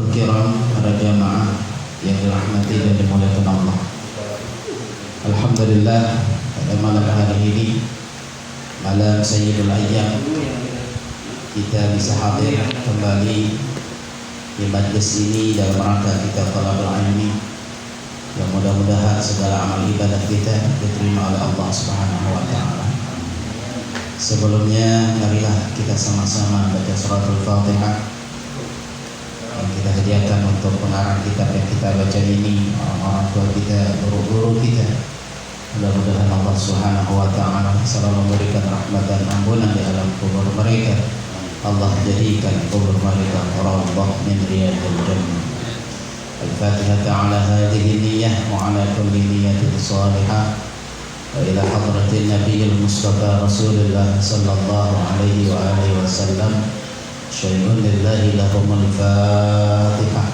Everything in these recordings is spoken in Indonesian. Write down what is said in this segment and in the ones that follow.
Hadirin kiram, para jamaah yang dirahmati dan dimuliakan Allah. Alhamdulillah, pada malam hari ini, malam Sayyidul Ayyam, kita bisa hadir kembali di majlis ini dalam rangka kita talabul ilmi. Yang mudah-mudahan segala amal ibadah kita diterima oleh Allah Subhanahu wa taala. Sebelumnya marilah kita sama-sama baca suratul Fatihah yang kita hadiahkan untuk pengarang kitab yang kita baca ini, orang-orang tua kita, guru-guru kita. Mudah-mudahan Allah Subhanahu wa taala selalu memberikan rahmat dan ampunan di alam kubur mereka. Allah jadikan kubur mereka rawdah min riyadil jannah. Al-Fatihah ala hadhihi niyyah wa ala kulli niyyatin salihah. Wa ila hadratin Nabiyil Mustafa Rasulullah sallallahu alaihi wa alihi wasallam. Syai'un lillahi lahumul Fatihah.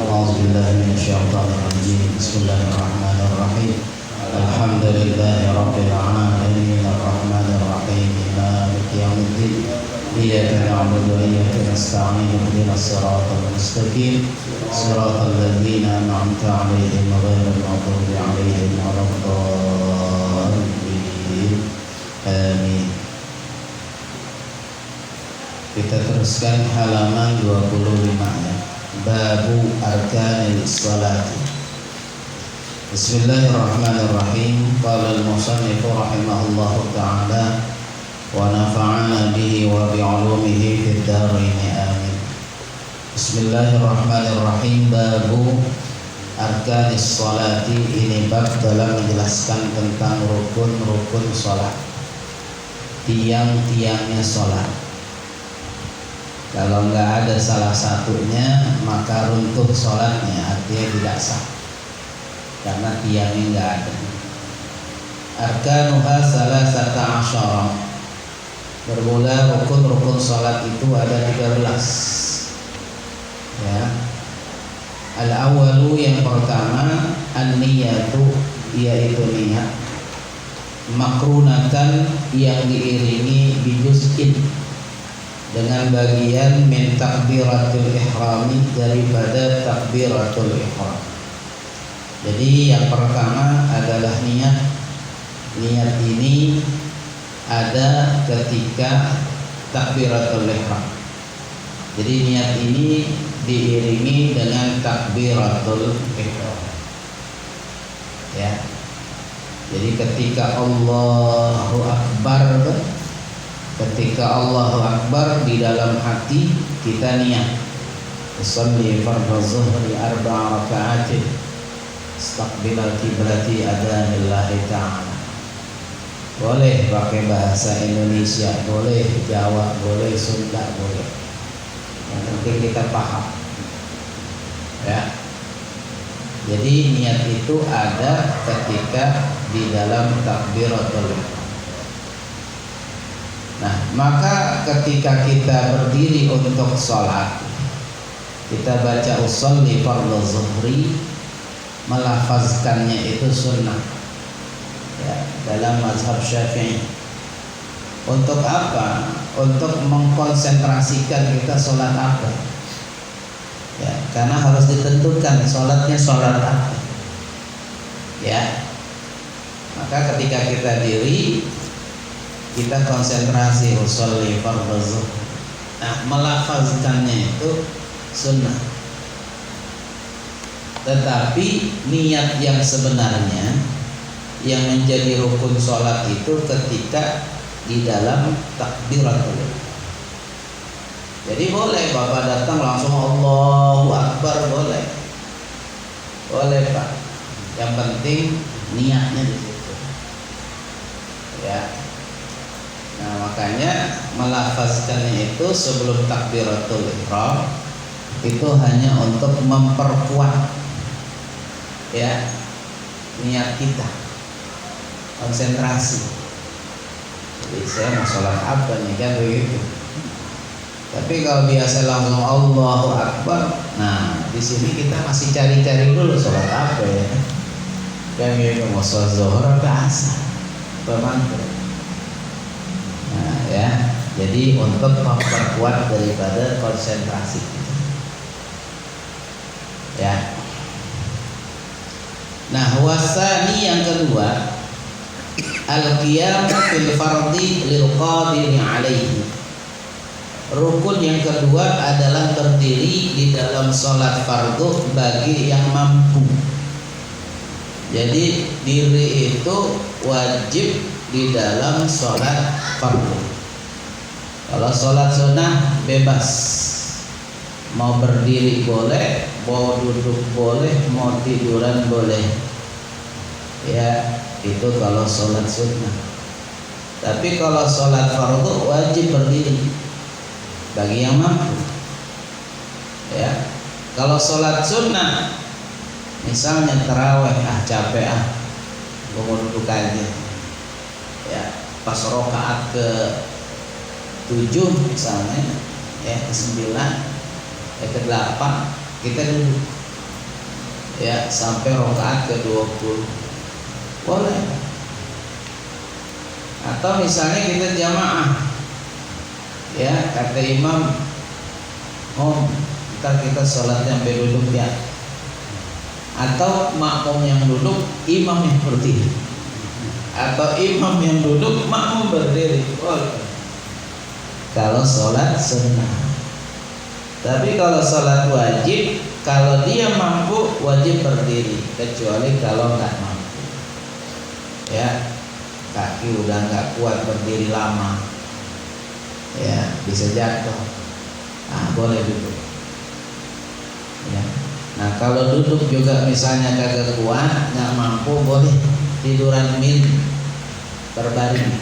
A'udzu billahi minasyaitonir rajim. Bismillahirrahmanirrahim. Alhamdulillahi rabbil alamin arrahmanir rahim maliki yaumiddin. Iyyaka na'budu wa iyyaka nasta'in ihdinas siratal mustaqim siratal ladzina an'amta 'alaihim ghairil maghdubi 'alaihim waladdallin. Amin. Kita teruskan halaman 25 ya. Babu arkanil salati. Bismillahirrahmanirrahim. Qala al-musannif rahimahullahu ta'ala wa nafa'ana bihi wa bi'ulumihi fid dharain amin. Bismillahirrahmanirrahim. Babu arkanis salati. Ini bab dalam menjelaskan tentang rukun-rukun salat, tiang-tiangnya salat. Kalau nggak ada salah satunya maka runtuh sholatnya, artinya tidak sah karena tiangnya nggak ada. Arkanuha salasata asyara. Bermula rukun-rukun sholat itu ada 13 ya. Al-awwalu, yang pertama, an-niyatu, yaitu niat, makrunatan, yang diiringi bijuz'in, dengan bagian min takbiratul ihrami, daripada takbiratul ihram. Jadi yang pertama adalah niat. Niat ini ada ketika takbiratul ihram. Jadi niat ini diiringi dengan takbiratul ihram. Ya. Jadi ketika Allahu Akbar, ketika Allahu Akbar, di dalam hati kita niat usolli fardhu zuhri 4 raka'atin istaqbilal qiblati adanillahi ta'ala. Boleh pakai bahasa Indonesia, boleh Jawa, boleh Sunda, boleh. Yang penting kita paham ya. Jadi niat itu ada ketika di dalam takbiratul ihram. Nah, maka ketika kita berdiri untuk sholat, kita baca usolli fardhu zuhri, melafazkannya itu sunnah ya, dalam mazhab Syafi'i. Untuk apa? Untuk mengkonsentrasikan kita sholat apa ya, karena harus ditentukan sholatnya sholat apa ya. Maka ketika kita diri, kita konsentrasi usolli fardhu zuhri. Nah, melafazkannya itu sunnah. Tetapi niat yang sebenarnya yang menjadi rukun sholat itu ketika di dalam takbiratul ihram. Jadi boleh Bapak datang langsung Allahu Akbar, boleh. Boleh Pak. Yang penting niatnya di situ. Ya. Nah, makanya melafazkannya itu sebelum takbiratul ihram itu hanya untuk memperkuat ya niat kita, konsentrasi. Jadi saya mau sholat apa nih, kan begitu. Tapi kalau biasa langsung Allahu Akbar, nah di sini kita masih cari-cari dulu sholat apa ya. Kan gitu, mau sholat zuhur apa asar, apa maghrib. Nah ya, jadi untuk memperkuat daripada konsentrasi kita. Ya. Nah, wasani yang kedua, al-qiyam fil fardhi lil qadiri alaihi. Rukun yang kedua adalah berdiri di dalam sholat fardu bagi yang mampu. Jadi diri itu wajib di dalam sholat fardu. Kalau sholat sunnah bebas, mau berdiri boleh, mau duduk boleh, mau tiduran boleh. Ya, itu kalau sholat sunnah. Tapi kalau sholat fardu wajib berdiri bagi yang mampu. Ya, kalau sholat sunnah, misalnya taraweh, capek gue mau duduk aja. Ya, pas rokaat ke 7 misalnya, ya ke 9, ke 8 kita duduk. Ya, sampai rokaat ke 20 boleh. Atau misalnya kita jamaah, ya kata imam, ntar kita sholatnya sampai duduk ya. Atau makmum yang duduk, imam yang berdiri. Atau imam yang duduk, makmum berdiri. Boleh. Kalau sholat sunnah. Tapi kalau sholat wajib, kalau dia mampu wajib berdiri, kecuali kalau nggak mampu. Ya, kaki udah nggak kuat berdiri lama, ya bisa jatuh. Nah, boleh duduk. Ya. Nah, kalau duduk juga misalnya kagak kuat, nggak mampu, boleh tiduran berbaring.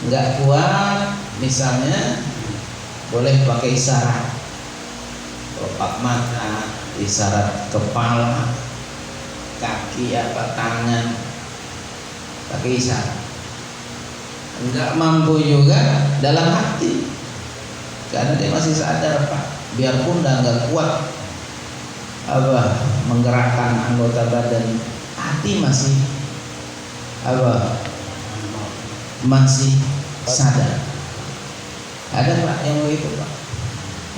Nggak kuat misalnya, boleh pakai isyarat, kelopak mata, isyarat kepala, kaki tangan, pakai isyarat. Enggak mampu juga dalam hati, karena dia masih sadar Pak, biarpun udah enggak kuat menggerakkan anggota badan, hati masih masih sadar. Ada Pak yang begitu Pak,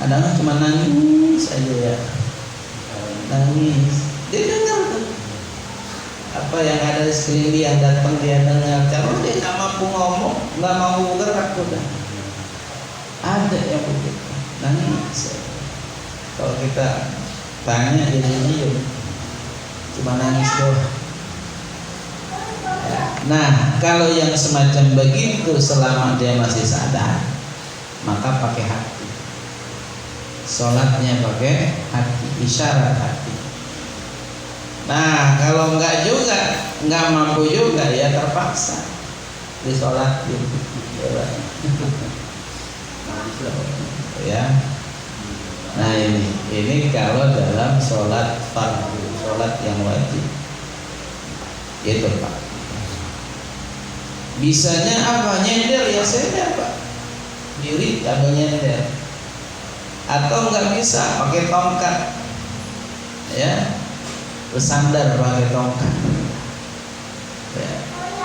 kadang cuma nangis aja ya, nangis, dia dengar tuh apa yang ada di sekeliling dia, datang dia dengar, kalau dia nggak mampu ngomong, nggak mau gerak udah. Ada yang begitu, nangis. Kalau kita tanya dia diem, cuma nangis doang. Nah, kalau yang semacam begitu selama dia masih sadar, maka pakai hati. Sholatnya pakai hati, isyarat hati. Nah, kalau enggak juga, enggak mampu juga, ya terpaksa disolatin. Ya. Nah, ini kalau dalam sholat fardu, sholat yang wajib. Itu Pak. Bisanya apa? Nyender ya saya Pak. Diri atau nyender. Atau enggak bisa pakai tongkat. Ya. Bersandar pakai tongkat. Ya.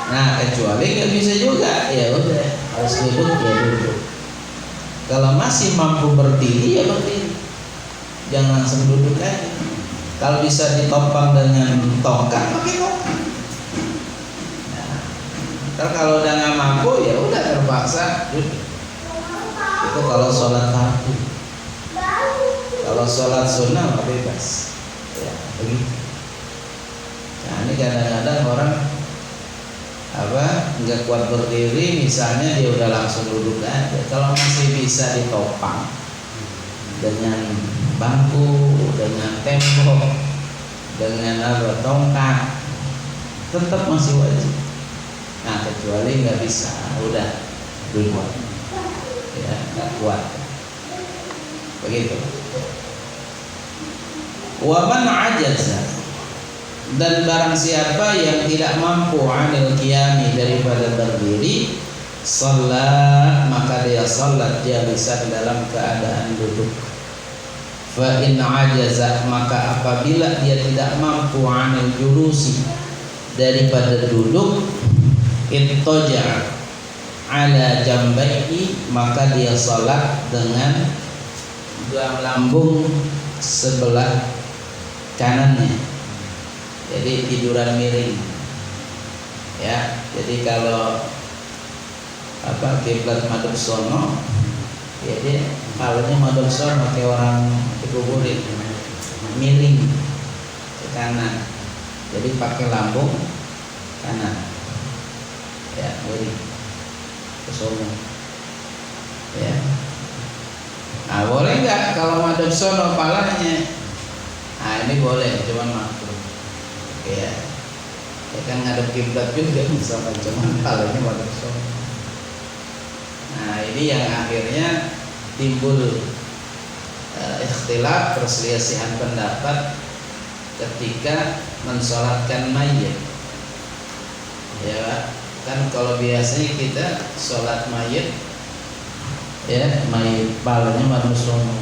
Nah, kecuali nggak bisa juga, ya udah harus duduk ya duduk. Kalau masih mampu berdiri ya berdiri, jangan langsung duduk aja. Kalau bisa ditopang dengan tongkat, pakai tongkat. Nah, kalau udah nggak mampu ya udah terpaksa duduk. Itu kalau sholat fardu. Kalau sholat sunnah bebas. Ya, begitu. Nah, ini kadang-kadang orang nggak kuat berdiri, misalnya dia udah langsung duduk aja. Kalau masih bisa ditopang dengan bangku, dengan tembok, dengan tongkat, tetap masih wajib. Nah, kecuali nggak bisa, udah duduk, ya nggak kuat. Begitu. Wa man ajaza, dan barang siapa yang tidak mampu anil qiyami, daripada berdiri, salat, maka dia salat jalisan, dalam keadaan duduk. Fa in ajaza, maka apabila dia tidak mampu anil julusi, daripada duduk, ittaja ala jambaihi, maka dia salat dengan dua lambung sebelah kanannya. Jadi tiduran miring. Ya, jadi kalau kiblat madhep sono, ya dia palanya madhep sono kayak orang dikuburin, miring ke kanan. Jadi pakai lambung kanan. Ya, miring ke sono. Ya. Nah, boleh nggak kalau madhep sono palanya? Nah, ini boleh, cuman makruh. Ya. Ya kan ngadep kiblat juga sama, cuman palanya madhep sono. Nah, ini yang akhirnya timbul ikhtilaf, perselisihan pendapat ketika mensolatkan mayit. Ya, kan kalau biasanya kita sholat mayit, ya mayit palanya madhep sono.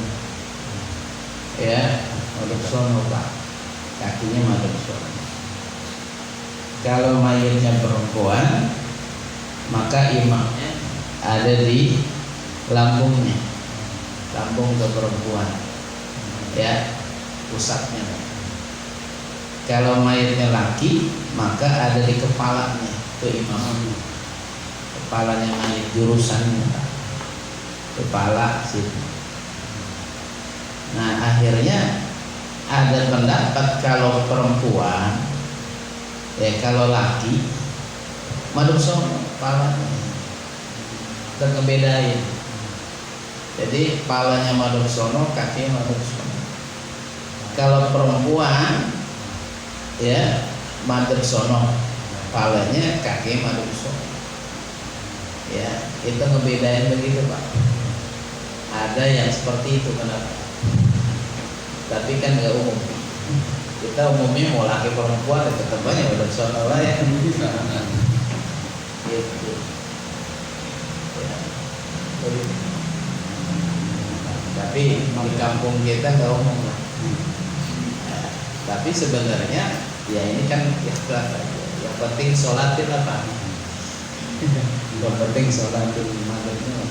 Ya, madhep sono Pak, kakinya madhep sono. Kalau mayitnya perempuan, maka imamnya ada di lambungnya, lambung ke perempuan, ya pusatnya. Kalau mayitnya laki, maka ada di kepalanya, ke imamnya. Kepalanya mayit, jurusannya, kepala situ. Nah, akhirnya ada pendapat kalau perempuan, ya kalau laki madhep sono palanya, kita ngebedain. Jadi palanya madhep sono, kakinya madhep sono. Kalau perempuan, ya madhep sono palanya, kakinya madhep sono. Ya, itu ngebedain begitu Pak. Ada yang seperti itu kenapa? Tapi kan nggak umum. Kita umumnya mau laki perempuan tetap banyak madhep sono lah ya. Gitu. Ya. Tapi di kampung kita nggak umum lah. Ya. Tapi sebenarnya ya ini kan ikhtilaf aja. Yang penting sholatin apa? Yang penting sholatin madhabnya.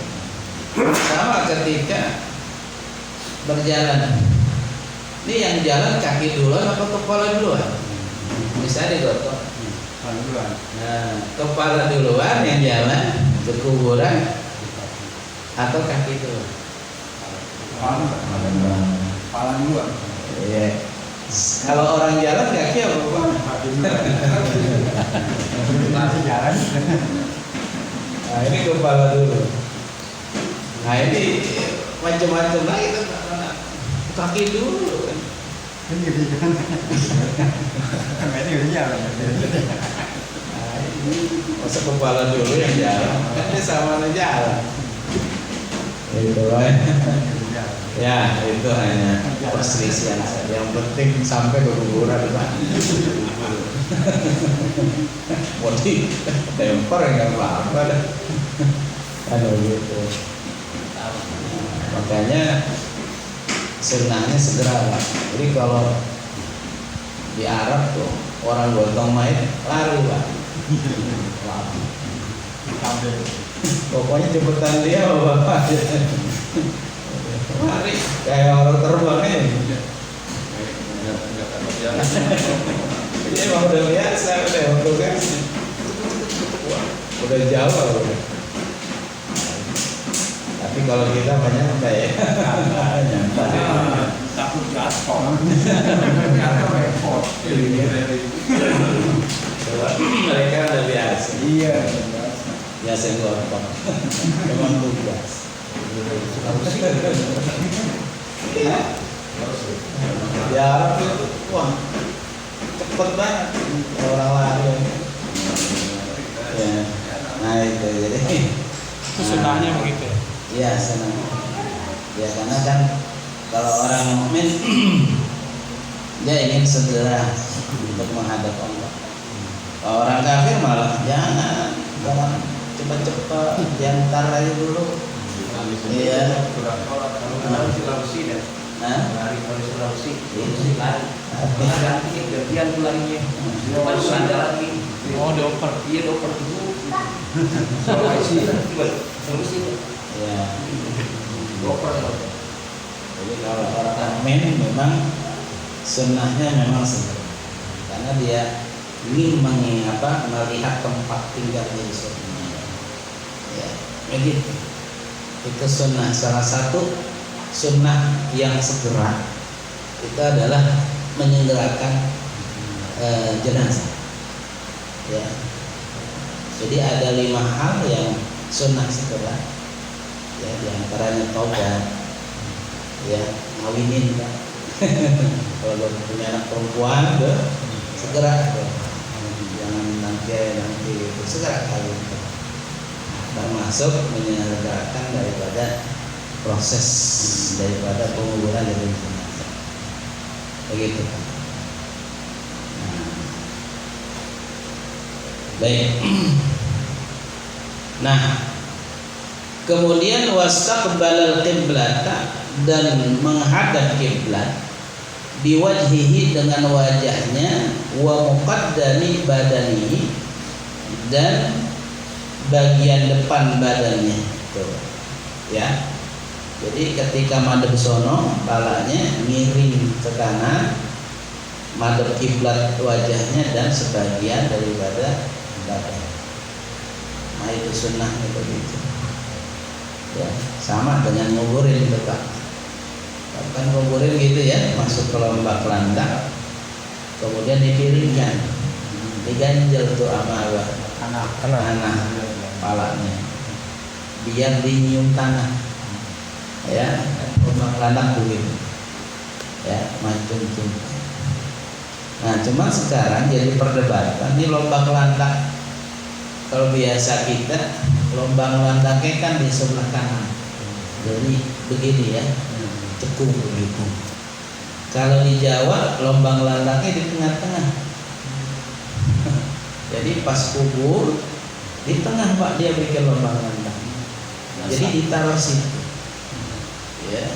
Sama ketika berjalan. Ini yang jalan kaki duluan apa kepala duluan? Bisa digotok. Nah, kepala duluan yang jalan ke kuburan atau kaki duluan? Kepala duluan. Iya. Kalau orang jalan kaki apa Pak? Masih jalan. Nah, ini kepala dulu. Nah, ini macam-macam lah itu. Kaki dulu kan. Kan gitu kan. Kan ini udah jalan. Nah, ini masa kepala dulu yang jalan. Kan dia sama aja jalan. Itu kan. Ya, itu hanya perselisihan saja. Yang penting sampai ke kuburan Pak. Mau ditempel enggak apa-apa dah. Aduh gitu. Makanya sunnahnya segera Pak. Jadi kalau di Arab tuh orang gotong mayit lari Pak. Pokoknya cepetan dia Bapak. Lari kayak orang terbang aja. Ini emang udah biasa, udah waktu kan. Udah jauh udah. Tapi kalau kita banyak apa ya? Takut gaspol. Mereka udah biasa. Iya. Biasa gotong. Memang tugas. Ya Arab itu, wah cepet banget orang lari. Ya, nah itu jadi. Itu sunnahnya begitu. Iya senang. Ya karena kan kalau orang mukmin dia ingin segera untuk menghadap Allah. Kalau orang kafir malah jangan cepat-cepat diantar aja dulu. Iya. Kalau Sulawesi dah. Lari kalau Sulawesi. Itu lari. Ganti gantian pulangnya. Baru ada lagi. Oh, dioper. Iya, dioper dulu. Sulawesi. Ya. Dioper. Jadi kalau orang mukmin memang sunnahnya memang segera, karena dia ingin melihat tempat tinggalnya di surga. Ya, begitu. Itu sunnah. Salah satu sunnah yang segera itu adalah menyegerakan jenazah. Ya. Jadi ada 5 hal yang sunnah segera. Ya, diantaranya taubat, ya, ngawinin kan. Kalau punya anak perempuan, segera, jangan nanti itu segera kawin. Termasuk menyelenggarakan daripada proses daripada penguburan dari jenazah. Begitu. Baik. Nah, kemudian wastaqbalal qiblata, dan menghadap kiblat, biwajhihi, dengan wajahnya, wa muqaddami badanihi, dan bagian depan badannya. Tuh. Ya. Jadi ketika madhep sono, kepalanya miring ke kanan, madhep kiblat wajahnya dan sebagian daripada badan. Nah, itu sunnahnya begitu. Ya, sama dengan nguburin itu Pak. Kan nguburin gitu ya, masuk ke lembah landak, kemudian dipiringkan, diganjel tuh sama anak kepalanya, biar dinyium tanah. Ya, lembah landak begitu. Ya, macam-macam. Nah, cuma sekarang jadi perdebatan di lembah landak. Kalau biasa kita lombang landaknya kan di sebelah kanan, jadi begini ya, cekung begitu. Kalau di Jawa lombang landaknya di tengah-tengah. Jadi pas kubur di tengah Pak, dia bikin lombang landak. Jadi ditaruh situ. Ya.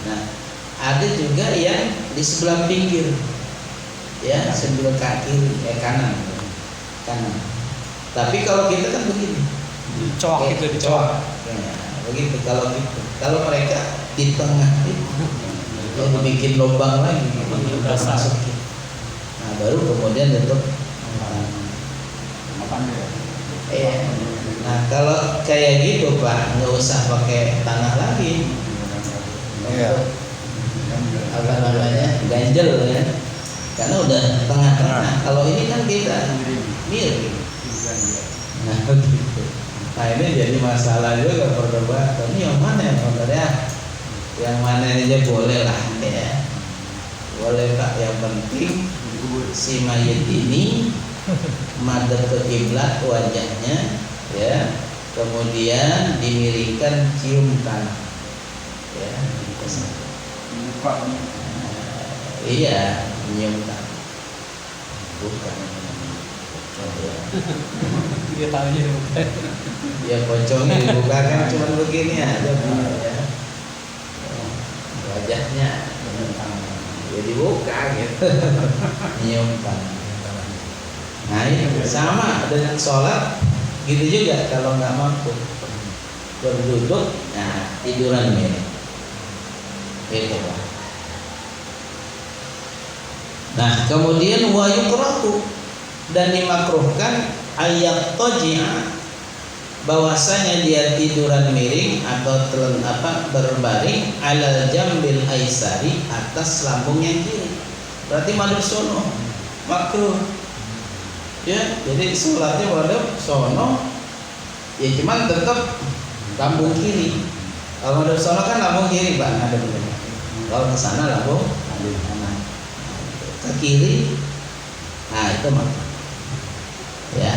Nah, ada juga yang di sebelah pinggir, ya, sebelah kaki, kanan. Tapi kalau kita kan begini, Dicoak itu dicoak. Ya, begitu kalau gitu. Kalau mereka di tengah itu, jadi bikin lubang lagi, masukin. Nah, baru kemudian tutup. Nah, kalau kayak gitu Pak, nggak usah pakai tanah lagi. Apa namanya, ganjel ya, karena udah tengah-tengah. Kalau ini kan kita miring. Nah, begitu. Nah, ini jadi masalah juga perdebatan. Ini yang mana yang sebenarnya? Yang mana aja boleh lah ya. Boleh Pak, yang penting si mayit ini madhep ke kiblat wajahnya, ya. Kemudian dimiringkan cium tanah. Ya, iya, nyium tanah. Bukan. Dia tahunya bukan. Ya pocongnya dibuka kan cuma begini aja ya. Wajahnya ya dibuka gitu. Nyium tangan. Nah, ini sama dengan sholat gitu juga. Kalau nggak mampu berduduk, nah tiduran ini itu Pak. Nah, kemudian wa yukrahu, dan dimakruhkan ayat toji'a, bahwasanya dia tiduran miring atau berbaring alal jambil aisari, atas lambung yang kiri. Berarti madhep sono makruh. Ya, jadi sholatnya madhep sono, ya cuman tetap lambung kiri. Kalau madhep sono kan lambung kiri Pak, ada benar. Kalau ke sana lambung kanan. Ke kiri, nah itu makruh. Ya,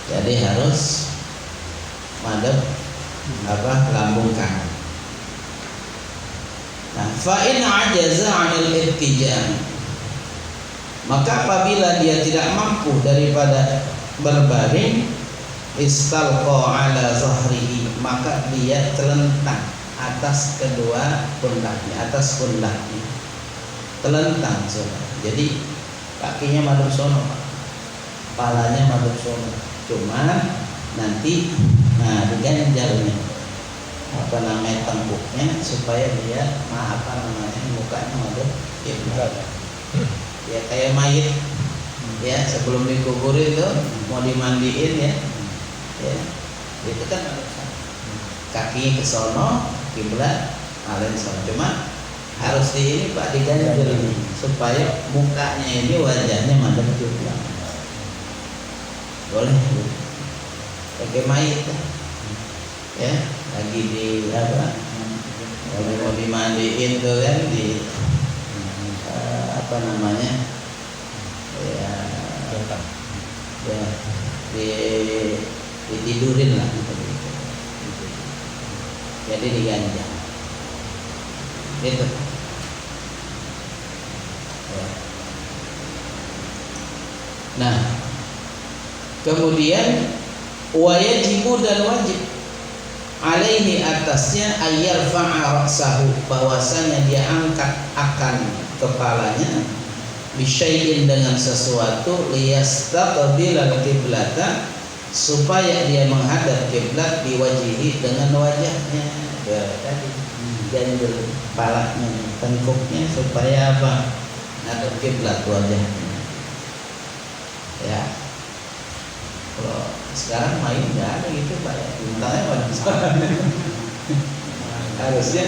jadi harus madhep lambung kanan. Nah, fa in ajaza 'anil ittijam, maka apabila dia tidak mampu daripada berbaring, istalqa 'ala zahrihi, maka dia telentang atas kedua pundaknya, telentang saudara. Jadi kakinya madhep sono, kepalanya madhep sono, cuman nanti diganjalnya tengkuknya supaya dia mukanya madhep kiblat. Ya kayak mayit ya sebelum dikuburin tuh mau dimandiin ya itu kan kaki ke sono kiblat alen sono, cuma harus di ini Pak diganjel ini supaya mukanya ini wajahnya madep kiblat. Boleh pakai mayit ya lagi di apa lagi mau dimandiin tuh kan di apa namanya ya ditidurin lah jadi diganjal itu ya. Nah kemudian wajibu dan wajib alaihi atasnya ayyarfa'a ra'sahu bahwasanya dia angkat akan kepalanya bisyai'in dengan sesuatu liyastaqbilal qiblata supaya dia menghadap kiblat diwajihi dengan wajahnya tadi ganjel kepalanya tengkuknya supaya apa menghadap kiblat wajahnya ya. Kalau sekarang main nggak ada gitu Pak ya, bintangnya pada harusnya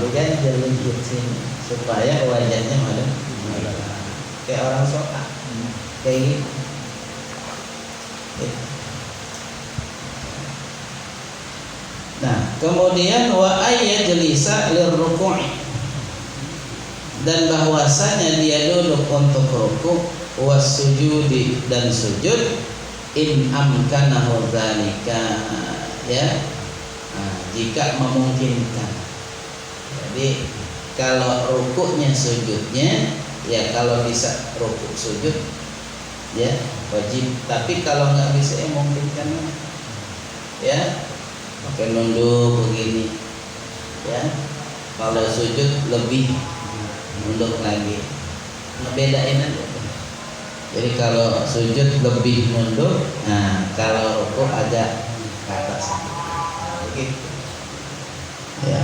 diganjel dikit sini supaya wajahnya madem kayak orang sholat kayak gitu. Nah kemudian wa ayyajlisa lirruku'i dan bahwasanya dia duduk untuk rukuk wasujudi dan sujud in amkanahu dzalika ya jika memungkinkan. Jadi kalau rukuknya sujudnya ya kalau bisa rukuk sujud ya wajib, tapi kalau nggak bisa ya memungkinkan ya pakai nunduk begini ya. Kalau sujud lebih nunduk lagi, ngebedain aja. Jadi kalau sujud lebih nunduk, nah kalau rukuk agak ke atas gitu ya.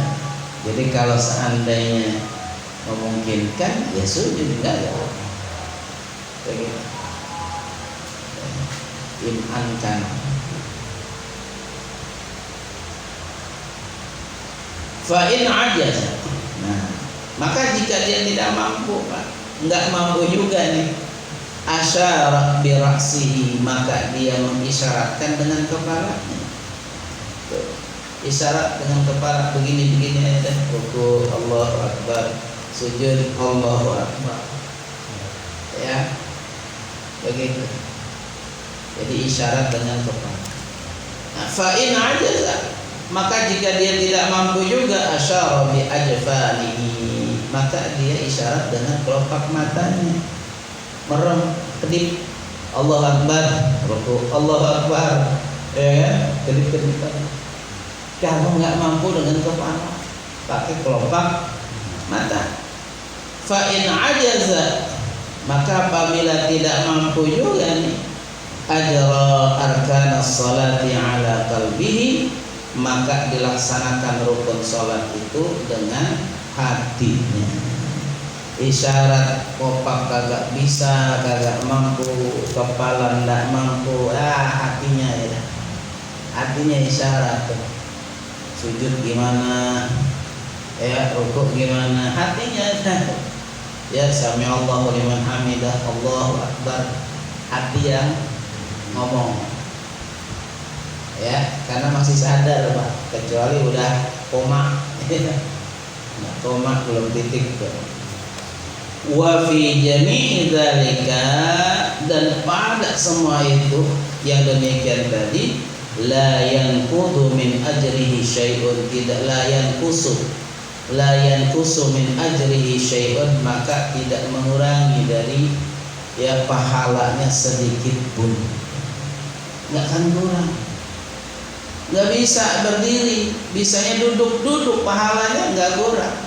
Jadi kalau seandainya memungkinkan ya sujud enggak ya begitu im'ankan. Fa'in ajaza, nah maka jika dia tidak mampu Pak, enggak mampu juga nih, asyara bi ra'sihi, maka dia mengisyaratkan dengan kepalanya. Tuh, isyarat dengan kepala begini-begini aja. Rukuk Allahu Akbar, sujud Allahu Akbar. Ya. Begitu. Jadi isyarat dengan kepala. Nah, fa in ajaza, maka jika dia tidak mampu juga asyara bi ajfanihi, maka dia isyarat dengan kelopak matanya. Merem, kedip, Allahu Akbar, rukuk, Allahu Akbar, ya kan? Kedip-kedipan. Kamu nggak mampu dengan kepala, pakai kelopak mata. Fa in ajaza, maka apabila tidak mampu juga nih, ajra arkanas salati ala qalbihi, maka dilaksanakan rukun salat itu dengan hatinya. Isyarat kopak kagak bisa, kagak mampu, kepala ndak mampu, hatinya ya. Hatinya isyarat tuh. Sujud gimana? Ya, rukuk gimana? Hatinya ya, sami Allahu liman hamidah, Allahu Akbar. Hati yang ngomong. Ya, karena masih sadar Pak, kecuali udah koma. Nah, koma belum titik tuh. Wa fi jami'i dzalika, dan pada semua itu yang demikian tadi, la yanqudu min ajrihi syai'un, tidak la yanqusu min ajrihi syai'un, maka tidak mengurangi dari ya pahalanya sedikit pun. Enggak akan kurang. Enggak bisa berdiri, bisanya duduk pahalanya enggak kurang.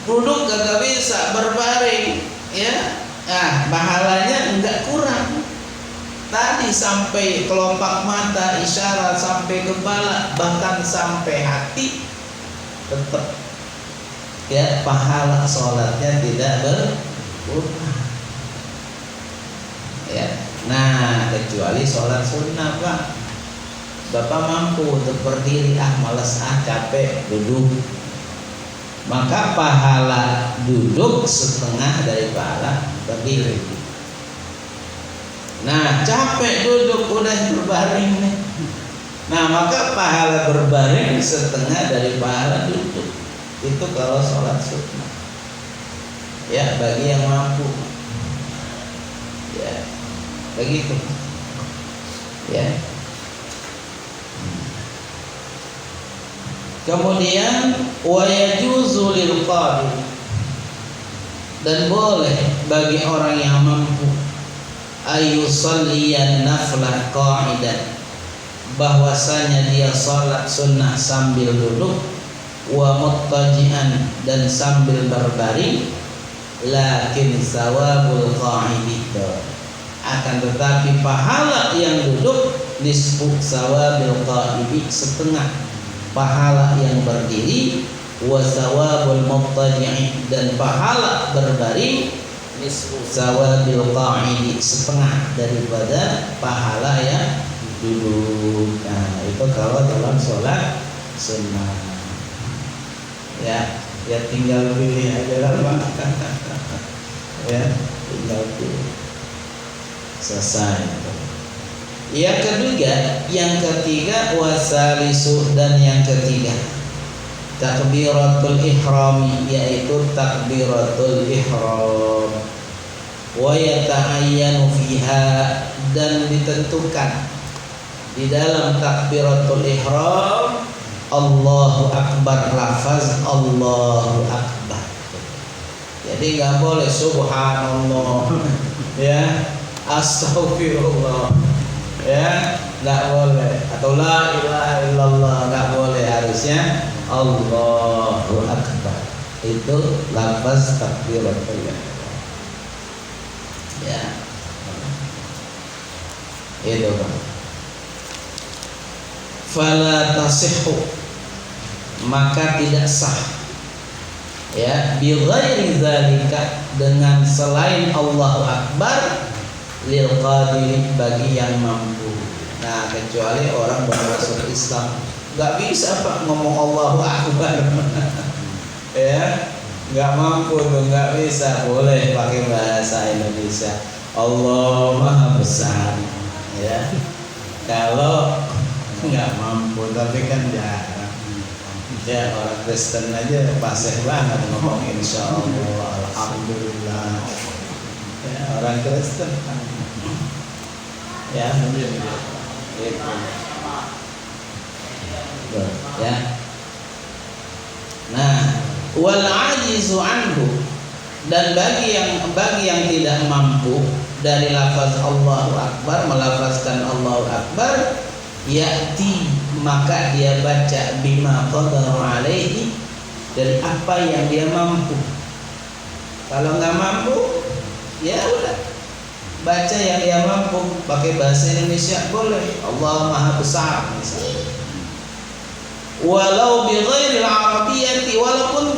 Duduk gak bisa, berbaring ya, pahalanya enggak kurang. Tadi sampai kelopak mata isyarat, sampai kepala, bahkan sampai hati tetap ya pahala sholatnya tidak berkurang. Ya, nah kecuali sholat sunnah Pak. Bapak mampu untuk berdiri, malas capek duduk, maka pahala duduk setengah dari pahala berdiri. Nah capek duduk udah berbaring nih, nah maka pahala berbaring setengah dari pahala duduk. Itu kalau sholat sunnah ya, bagi yang mampu ya, begitu ya. Kemudian wa yajuzu lil qadir, dan boleh bagi orang yang mampu ayusalliyan naflah qa'idan, bahwasanya dia salat sunnah sambil duduk, wa muttaji'an, dan sambil berbaring, lakin sawabul qa'idi, akan tetapi pahala yang duduk nisfu sawabil qa'idi, setengah pahala yang berdiri, wa sawabul muttaji'i, dan pahala berbaring nisfu sawabil qa'idi, setengah daripada pahala yang duduk. Nah itu kalau dalam sholat sunnah ya, ya tinggal pilih aja lah Pak. Ya tinggal pilih, selesai. Yang ketiga wasalisu, dan yang ketiga takbiratul ihram, yaitu takbiratul ihram, wa yata'ayyanu fiha, dan ditentukan di dalam takbiratul ihram Allahu akbar, lafaz Allahu akbar. Jadi nggak boleh subhanallah ya, astagfirullah ya, nggak boleh, atau la ilaha illallah, nggak boleh, harusnya Allahu akbar. Itu lafaz takbiratul ihram ya. Itu Pak. Fala tasihhu, maka tidak sah ya, bi ghairi zalika, dengan selain Allahu akbar, lil qadir, bagi yang mampu. Nah kecuali orang baru masuk Islam, nggak bisa Pak ngomong Allahu akbar ya, nggak mampu tuh, nggak bisa. Boleh pakai bahasa Indonesia, Allah maha besar ya, kalau nggak mampu. Tapi kan jarang ya, orang Kristen aja fasih banget ngomong insya Allah, alhamdulillah ya, orang Kristen ya, itu ya. Nah wal ajizu anhu, dan bagi yang tidak mampu dari lafaz Allahu akbar, melafazkan Allahu akbar, ya'ti, maka dia baca bima qadaru alaihi, dari apa yang dia mampu. Kalau nggak mampu ya udah baca yang dia mampu, pakai bahasa Indonesia boleh, Allah maha besar misalnya. Walau bi ghairil arabiyyati, walaupun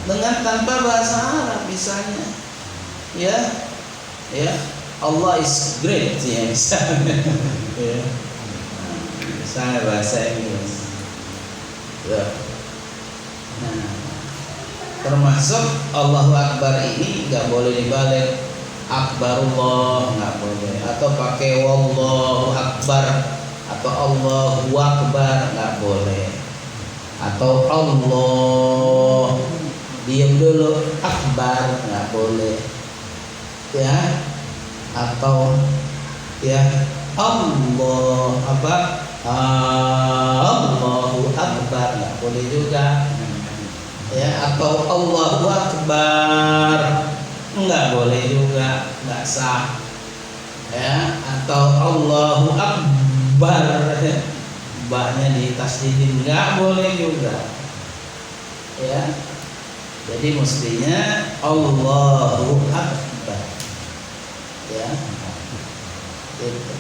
dengan tanpa bahasa Arab misalnya ya, ya Allah is great ya misalnya ya, misalnya bahasa Inggris ya. Nah, termasuk Allahu Akbar ini nggak boleh dibalik Akbarullah, nggak boleh, atau pakai Wallahu Akbar atau Allahu Akbar, nggak boleh, atau Allah diam dulu Akbar, nggak boleh ya, atau ya Allah apa Allahu Akbar, nggak boleh juga ya, atau Allahu Akbar nggak boleh juga, nggak sah ya, atau Allahu Akbar baknya ditasdidin, nggak boleh juga ya. Jadi mestinya Allahu Akbar ya, gitu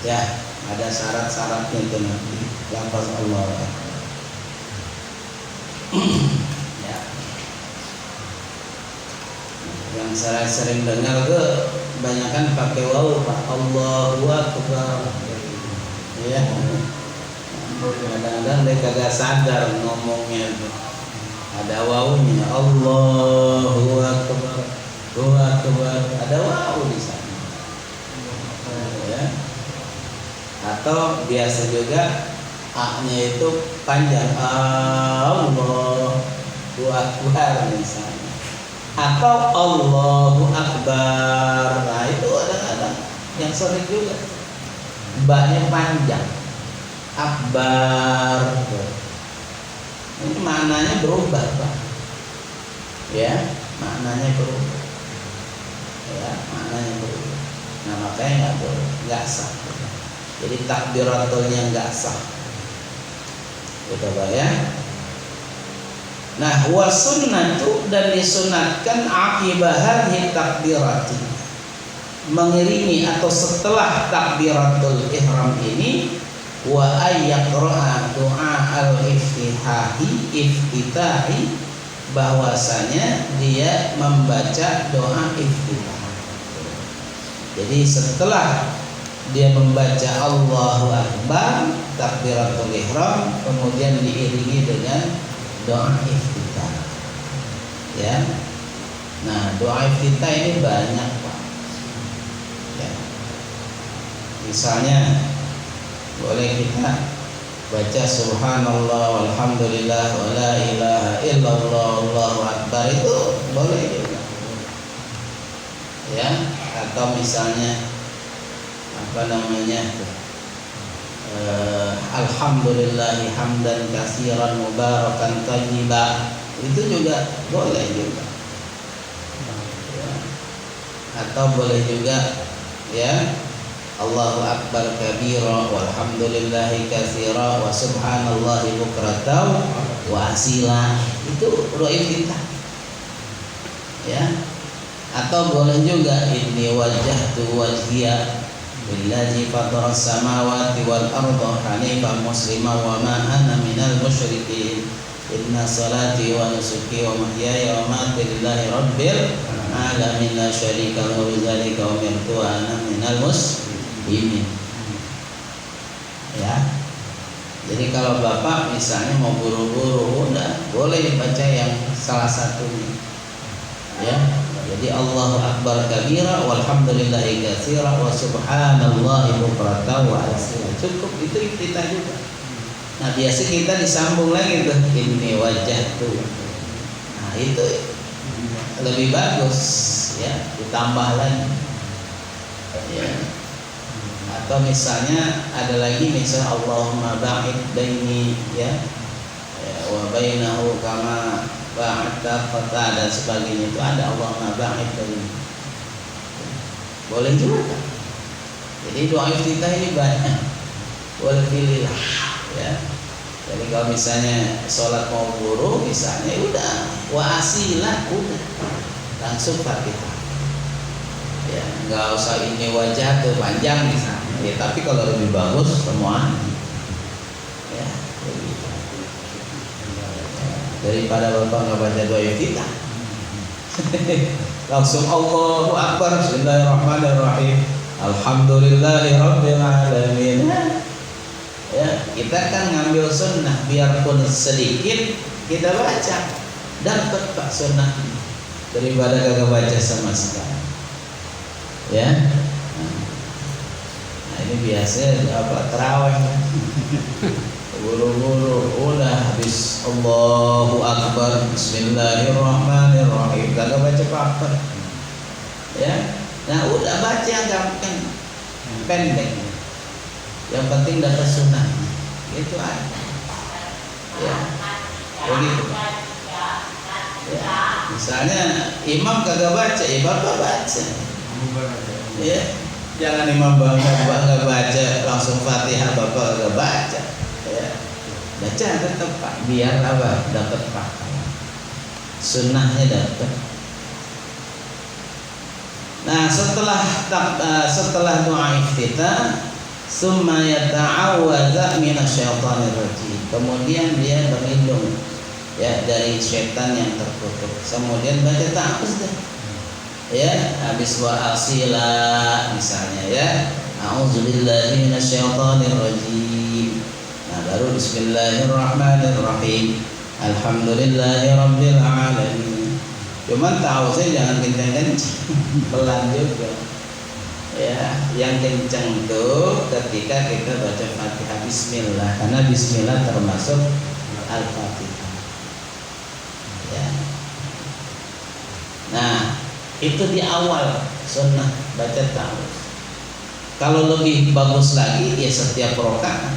ya, ada syarat-syaratnya itu nanti lafaz Allah ya. yang saya sering dengar ke kebanyakan pakai waw Pak. Allahu Akbar. Ya. Kadang-kadang dia kagak sadar ngomongnya itu. Ada wawunya. Allahu Akbar. Allahu Akbar. Ada waw di sana. Ya. Atau biasa juga A-nya itu panjang. Allahu Akbar misalnya. Atau Allahu Akbar. Nah itu kadang-kadang yang sering juga. Ba-nya panjang. Akbar. Ini maknanya berubah Pak. Ya, maknanya berubah. Ya, maknanya berubah. Nah makanya nggak boleh, nggak sah. Jadi takbiratulnya nggak sah. Kita bayang. Nah, wasunnatu dan disunatkan akibat takbirati, mengiringi atau setelah takbiratul ihram ini, wa ayyaqra'a doa iftitahi, bahwasanya dia membaca doa iftitah. Jadi setelah dia membaca Allahu Akbar takbiratul ihram, kemudian diiringi dengan doa iftitah. Ya. Nah, doa iftitah ini banyak Pak. Ya. Misalnya boleh kita baca subhanallah walhamdulillah wa la ilaha illallah Allahu akbar, itu boleh juga. Ya, atau misalnya apa namanya? Alhamdulillahi hamdan katsiran mubarakan thayyiba, itu juga boleh juga. Ya. Atau boleh juga ya Allahu akbar kabira walhamdulillahi katsira wa subhanallahi bukratan wa asila, itu doa iftitah. Ya. Atau boleh juga inni wajjahtu wajhiya lillazi fataras samawati wal arda hanifan musliman wa ma ana minal musyrikin inna salati wa nusuki wa mahyaya wa mamati lillahi rabbil alamin la syarika lahu wa bidzalika umirtu wa ana minal muslimin. Ya. Jadi kalau Bapak misalnya mau buru-buru, udah boleh baca yang salah satunya. Ya. Jadi Allahu akbar kabira walhamdulillahi katsira wa subhanallahi bukratan wa asila. Cukup itu iftitah juga. Nah, biasa kita disambung lagi tuh inni wajjahtu. Nah, itu lebih bagus ya, ditambah lagi. Ya. Atau misalnya ada lagi misalnya Allahumma ba'id baini ya, wa bainahu kama ba'da fata dan sebagainya, itu ada Allahumma ba'id baini. Boleh juga. Jadi doa iftitah ini banyak. Boleh pilih lah ya. Jadi kalau misalnya sholat mau buru misalnya udah wa asilah udah langsung Fatihah. Ya, nggak usah ini wajah tuh panjang misalnya. Ya, tapi kalau lebih bagus semua ya, daripada Bapak nggak baca doa iftitah. Langsung Allahu akbar bismillahirrahmanirrahim alhamdulillahirabbil alamin. Ya, kita kan ngambil sunnah, biarpun sedikit kita baca, dapat Pak sunnah daripada kagak baca sama sekali. Ya. Nah, ini biasa apa tarawih. Buru-buru udah habis Allahu akbar bismillahirrahmanirrahim, kagak baca apa-apa. Ya. Nah, udah baca gampang, pendek. Yang penting dapat sunnah. Itu aja. Ya. Begitu. Ya. Misalnya imam kagak baca, ya Bapak baca. Ya. Jangan imam bangga baca langsung Fatihah Bapak kagak baca. Ya. Baca tetap Pak, biar apa? Dapat pahala. Sunnahnya dapat. Nah, setelah doa iftitah, summa yata'awwadza minasyaitonir rajim. Kemudian dia berlindung ya dari setan yang terkutuk. Kemudian baca ta'awudz. Ya, habis wa asila misalnya ya. A'udzubillahi minasyaitonirrajim. Nah, baru bismillahirrahmanirrahim. Alhamdulillahirabbil alamin. Cuman tahu saya jangan kencang-kencang, pelan juga. Ya, yang kencang itu ketika kita baca Fatihah bismillah, karena bismillah termasuk Al-Fatihah. Ya. Nah, itu di awal sunnah baca ta'awudz. Kalau lebih bagus lagi ya setiap rakaat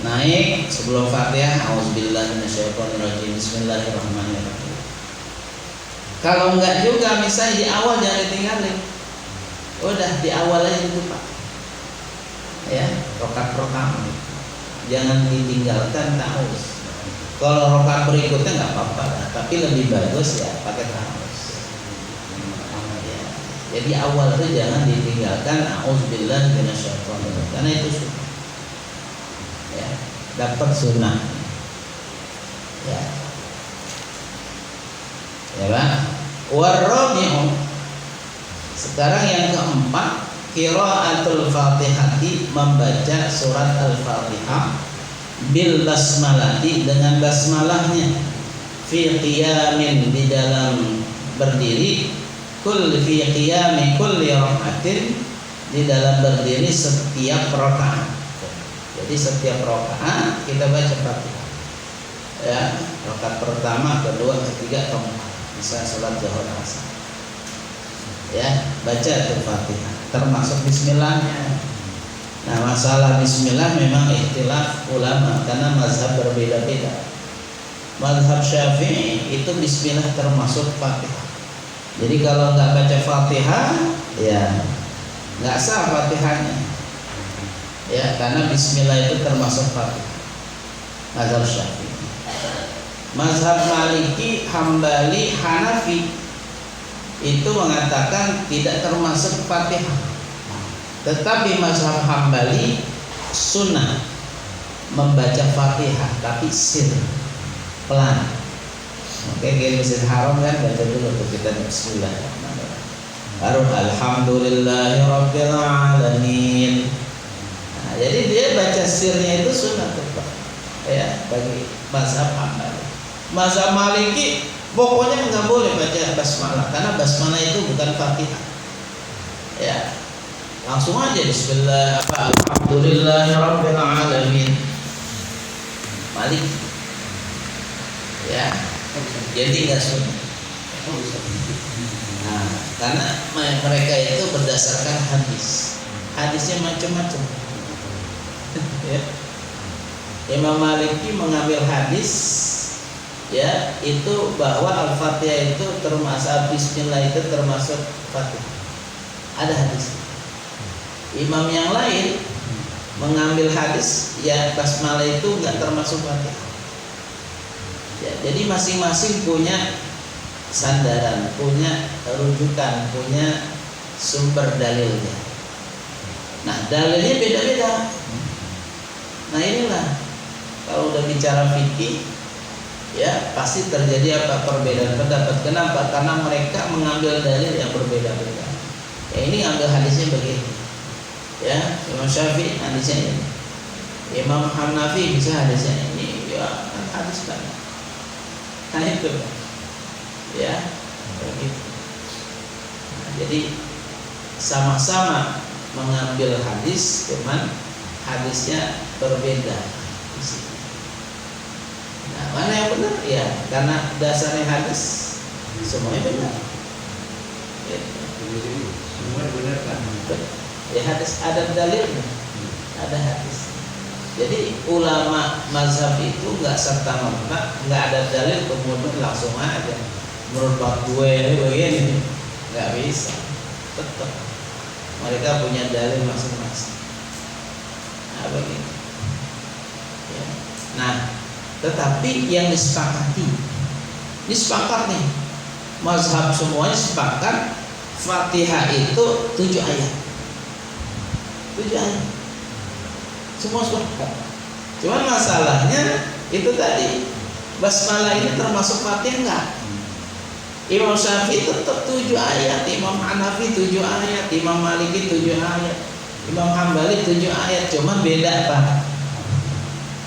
naik sebelum Fatihah auzubillahi minasyaitonirrajim bismillahirrahmanirrahim. Kalau enggak juga misalnya di awal jangan ditinggalin. Udah di awal aja itu Pak. Ya, rakaat pertama jangan ditinggalkan ta'awudz. Kalau rakaat berikutnya enggak apa-apa, tapi lebih bagus ya pakai ta'awudz. Jadi awal itu jangan ditinggalkan auzubillahi minasyaitonirrajim karena itu sunnah. Ya, dapat sunnah. Ya. Ya Pak. Warabi'u. Sekarang yang keempat, qiraatul Fatihati, membaca surat Al-Fatihah bil basmalati, dengan basmalahnya, fi qiyamin, di dalam berdiri, fi qiyami kulli raka'atin, di dalam berdiri setiap rakaat. Jadi setiap rakaat kita baca Fatihah. Ya, rakaat pertama, kedua, ketiga, keempat. Bisa salat zuhur asar. Ya, baca Al-Fatihah termasuk bismillahnya. Nah, masalah bismillah memang ikhtilaf ulama karena mazhab berbeda-beda. Mazhab Syafi'i itu bismillah termasuk Fatihah. Jadi kalau nggak baca Fatihah, ya nggak sah Fatihahnya. Ya, karena bismillah itu termasuk Fatihah. Mazhab Syafi'i. Mazhab Maliki, Hambali, Hanafi itu mengatakan tidak termasuk Fatihah. Tetapi mazhab Hambali sunnah membaca Fatihah tapi sir, pelan. Oke, di Masjid Haram kan baca dulu untuk kita bismillahirrahmanirrahim. Baru alhamdulillahirabbil alamin. Nah, jadi dia baca sirnya itu sunnah tetap. Ya, bagi mazhab Hambali. Mazhab Maliki pokoknya nggak boleh baca basmalah karena basmalah itu bukan Fatihah. Ya. Langsung aja bismillah alhamdulillahirabbil alamin. Maliki. Ya. Jadi nggak sunnah. Nah, karena mereka itu berdasarkan hadis. Hadisnya macam-macam. Ya. Imam Maliki mengambil hadis, ya, itu bahwa Al-Fatihah itu termasuk, bismillah itu termasuk Fatihah. Ada hadis. Imam yang lain mengambil hadis, ya, basmalah itu nggak termasuk Fatihah. Ya, jadi masing-masing punya sandaran, punya rujukan, punya sumber dalilnya. Nah, dalilnya beda-beda. Nah, inilah kalau udah bicara fikih, ya pasti terjadi apa, perbedaan pendapat. Kenapa? Karena mereka mengambil dalil yang berbeda-beda. Ya, ini ambil hadisnya begini. Ya, Imam Syafi'i hadisnya ini. Imam Hanafi bisa hadisnya ini. Ya, hadis kan. Nah itu, ya, begitu. Nah, jadi sama-sama mengambil hadis, cuman hadisnya berbeda. Nah, mana yang benar? Ya, karena dasarnya hadis semuanya benar. Ya. Semua benar kan? Ya, hadis ada dalilnya, ada hadis. Jadi ulama mazhab itu nggak serta-merta nggak ada dalil kemudian langsung aja menurut gue begini, nggak bisa. Tetap mereka punya dalil masing-masing. Nah, begitu. Ya. Nah, tetapi yang disepakati, disepakat nih, mazhab semuanya sepakat Fatihah itu 7 ayat. 7 ayat. Semua sepakat. Cuman masalahnya itu tadi, basmalah ini termasuk Fatihah enggak? Imam Syafi'i tetap 7 ayat, Imam Hanafi 7 ayat, Imam Maliki 7 ayat, Imam Hambali 7 ayat. Cuma beda apa?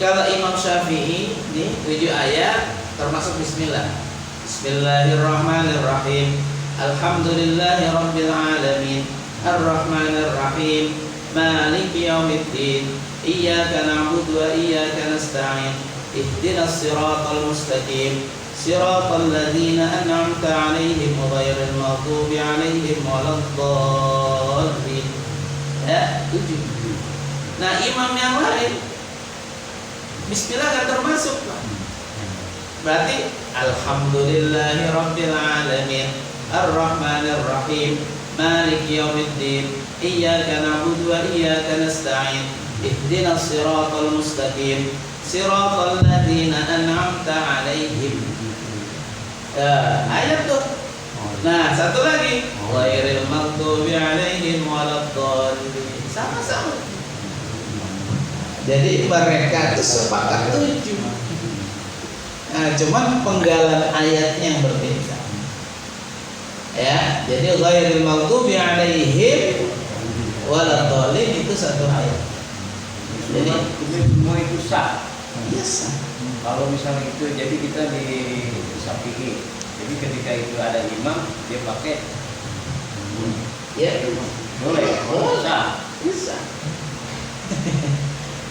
Kalau Imam Syafi'i nih 7 ayat termasuk bismillah. Bismillahirrahmanirrahim. Alhamdulillahirabbil alamin. Arrahmanir rahim. Maliki yaumiddin. Iyyaka na'budu wa iyyaka nasta'in. Ihdinas siratal mustaqim. Siratal ladzina an'amta 'alaihim ghairil maghdubi 'alaihim waladdallin. Ya, 7. Nah, imam yang lain bismillah enggak termasuk, Pak. Berarti alhamdulillahirabbil alamin. Arrahmanir rahim. Maliki yaumiddin. Iyyaka na'budu wa iyyaka nasta'in. Ihdinas siratal mustaqim. Siratal ladzina an'amta 'alaihim. Ayat tuh. Nah, satu lagi. Ghairil maghdubi 'alaihim waladdallin. Sama-sama. Jadi mereka itu sepakat 7. Nah, cuman penggalan ayatnya yang berbeda. Ya, jadi ghairil maghdubi 'alaihim waladdallin itu satu ayat. Jadi semua itu sah. Iya sah. Kalau misalnya itu, jadi kita di Syafi'i, jadi ketika itu ada imam dia pakai Ya, boleh, sah. bisa.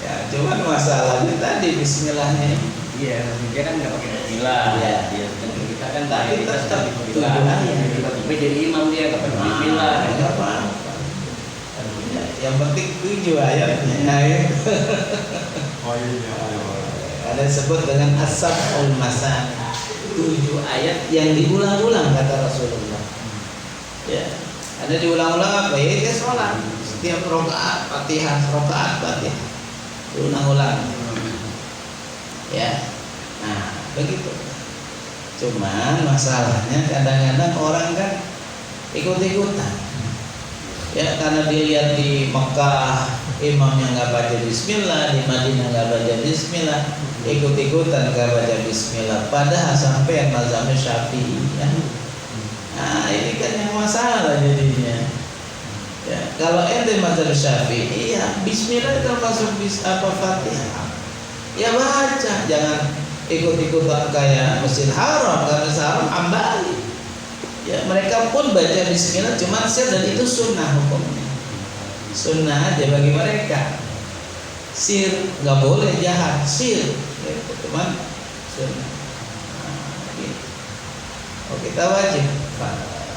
Ya, cuman masalahnya tadi bismillahnya. Iya, dia kan nggak pakai bismillah. Iya. Dia kita kan Tapi kita tetap sedang tujuh bismillah. ayat. Tiba-tiba jadi imam dia nggak pakai bismillah. Enggak apa-apa. Ya, yang penting 7 ayatnya. Nah, itu. Ada disebut dengan as-sab'ul masani. 7 ayat yang diulang-ulang kata Rasulullah. Ya, ada diulang-ulang apa? Ya, dia sholat. Setiap rakaat Fatihah, rakaat Fatihah. Diulang-ulang. Ya. Nah, begitu. Cuman masalahnya kadang-kadang orang kan ikut-ikutan. Ya, karena dilihat di Mekah imamnya nggak baca bismillah, di Madinah nggak baca bismillah, ikut-ikutan nggak baca bismillah. Padahal sampai mazhab Syafi'i ya. Nah, ini kan yang masalah jadinya. Ya, kalau ente mazhab Syafi'i ya bismillah termasuk Fatihah. Ya baca, jangan ikut-ikutan kayak Masjid Haram, karena Masjid Haram Hambali. Ya, mereka pun baca bismillah cuma sir, dan itu sunnah hukumnya. Sunnah aja bagi mereka. Sir nggak boleh jahat, sir. Ya, teman sunnah. Nah, gitu. Oh, kita wajib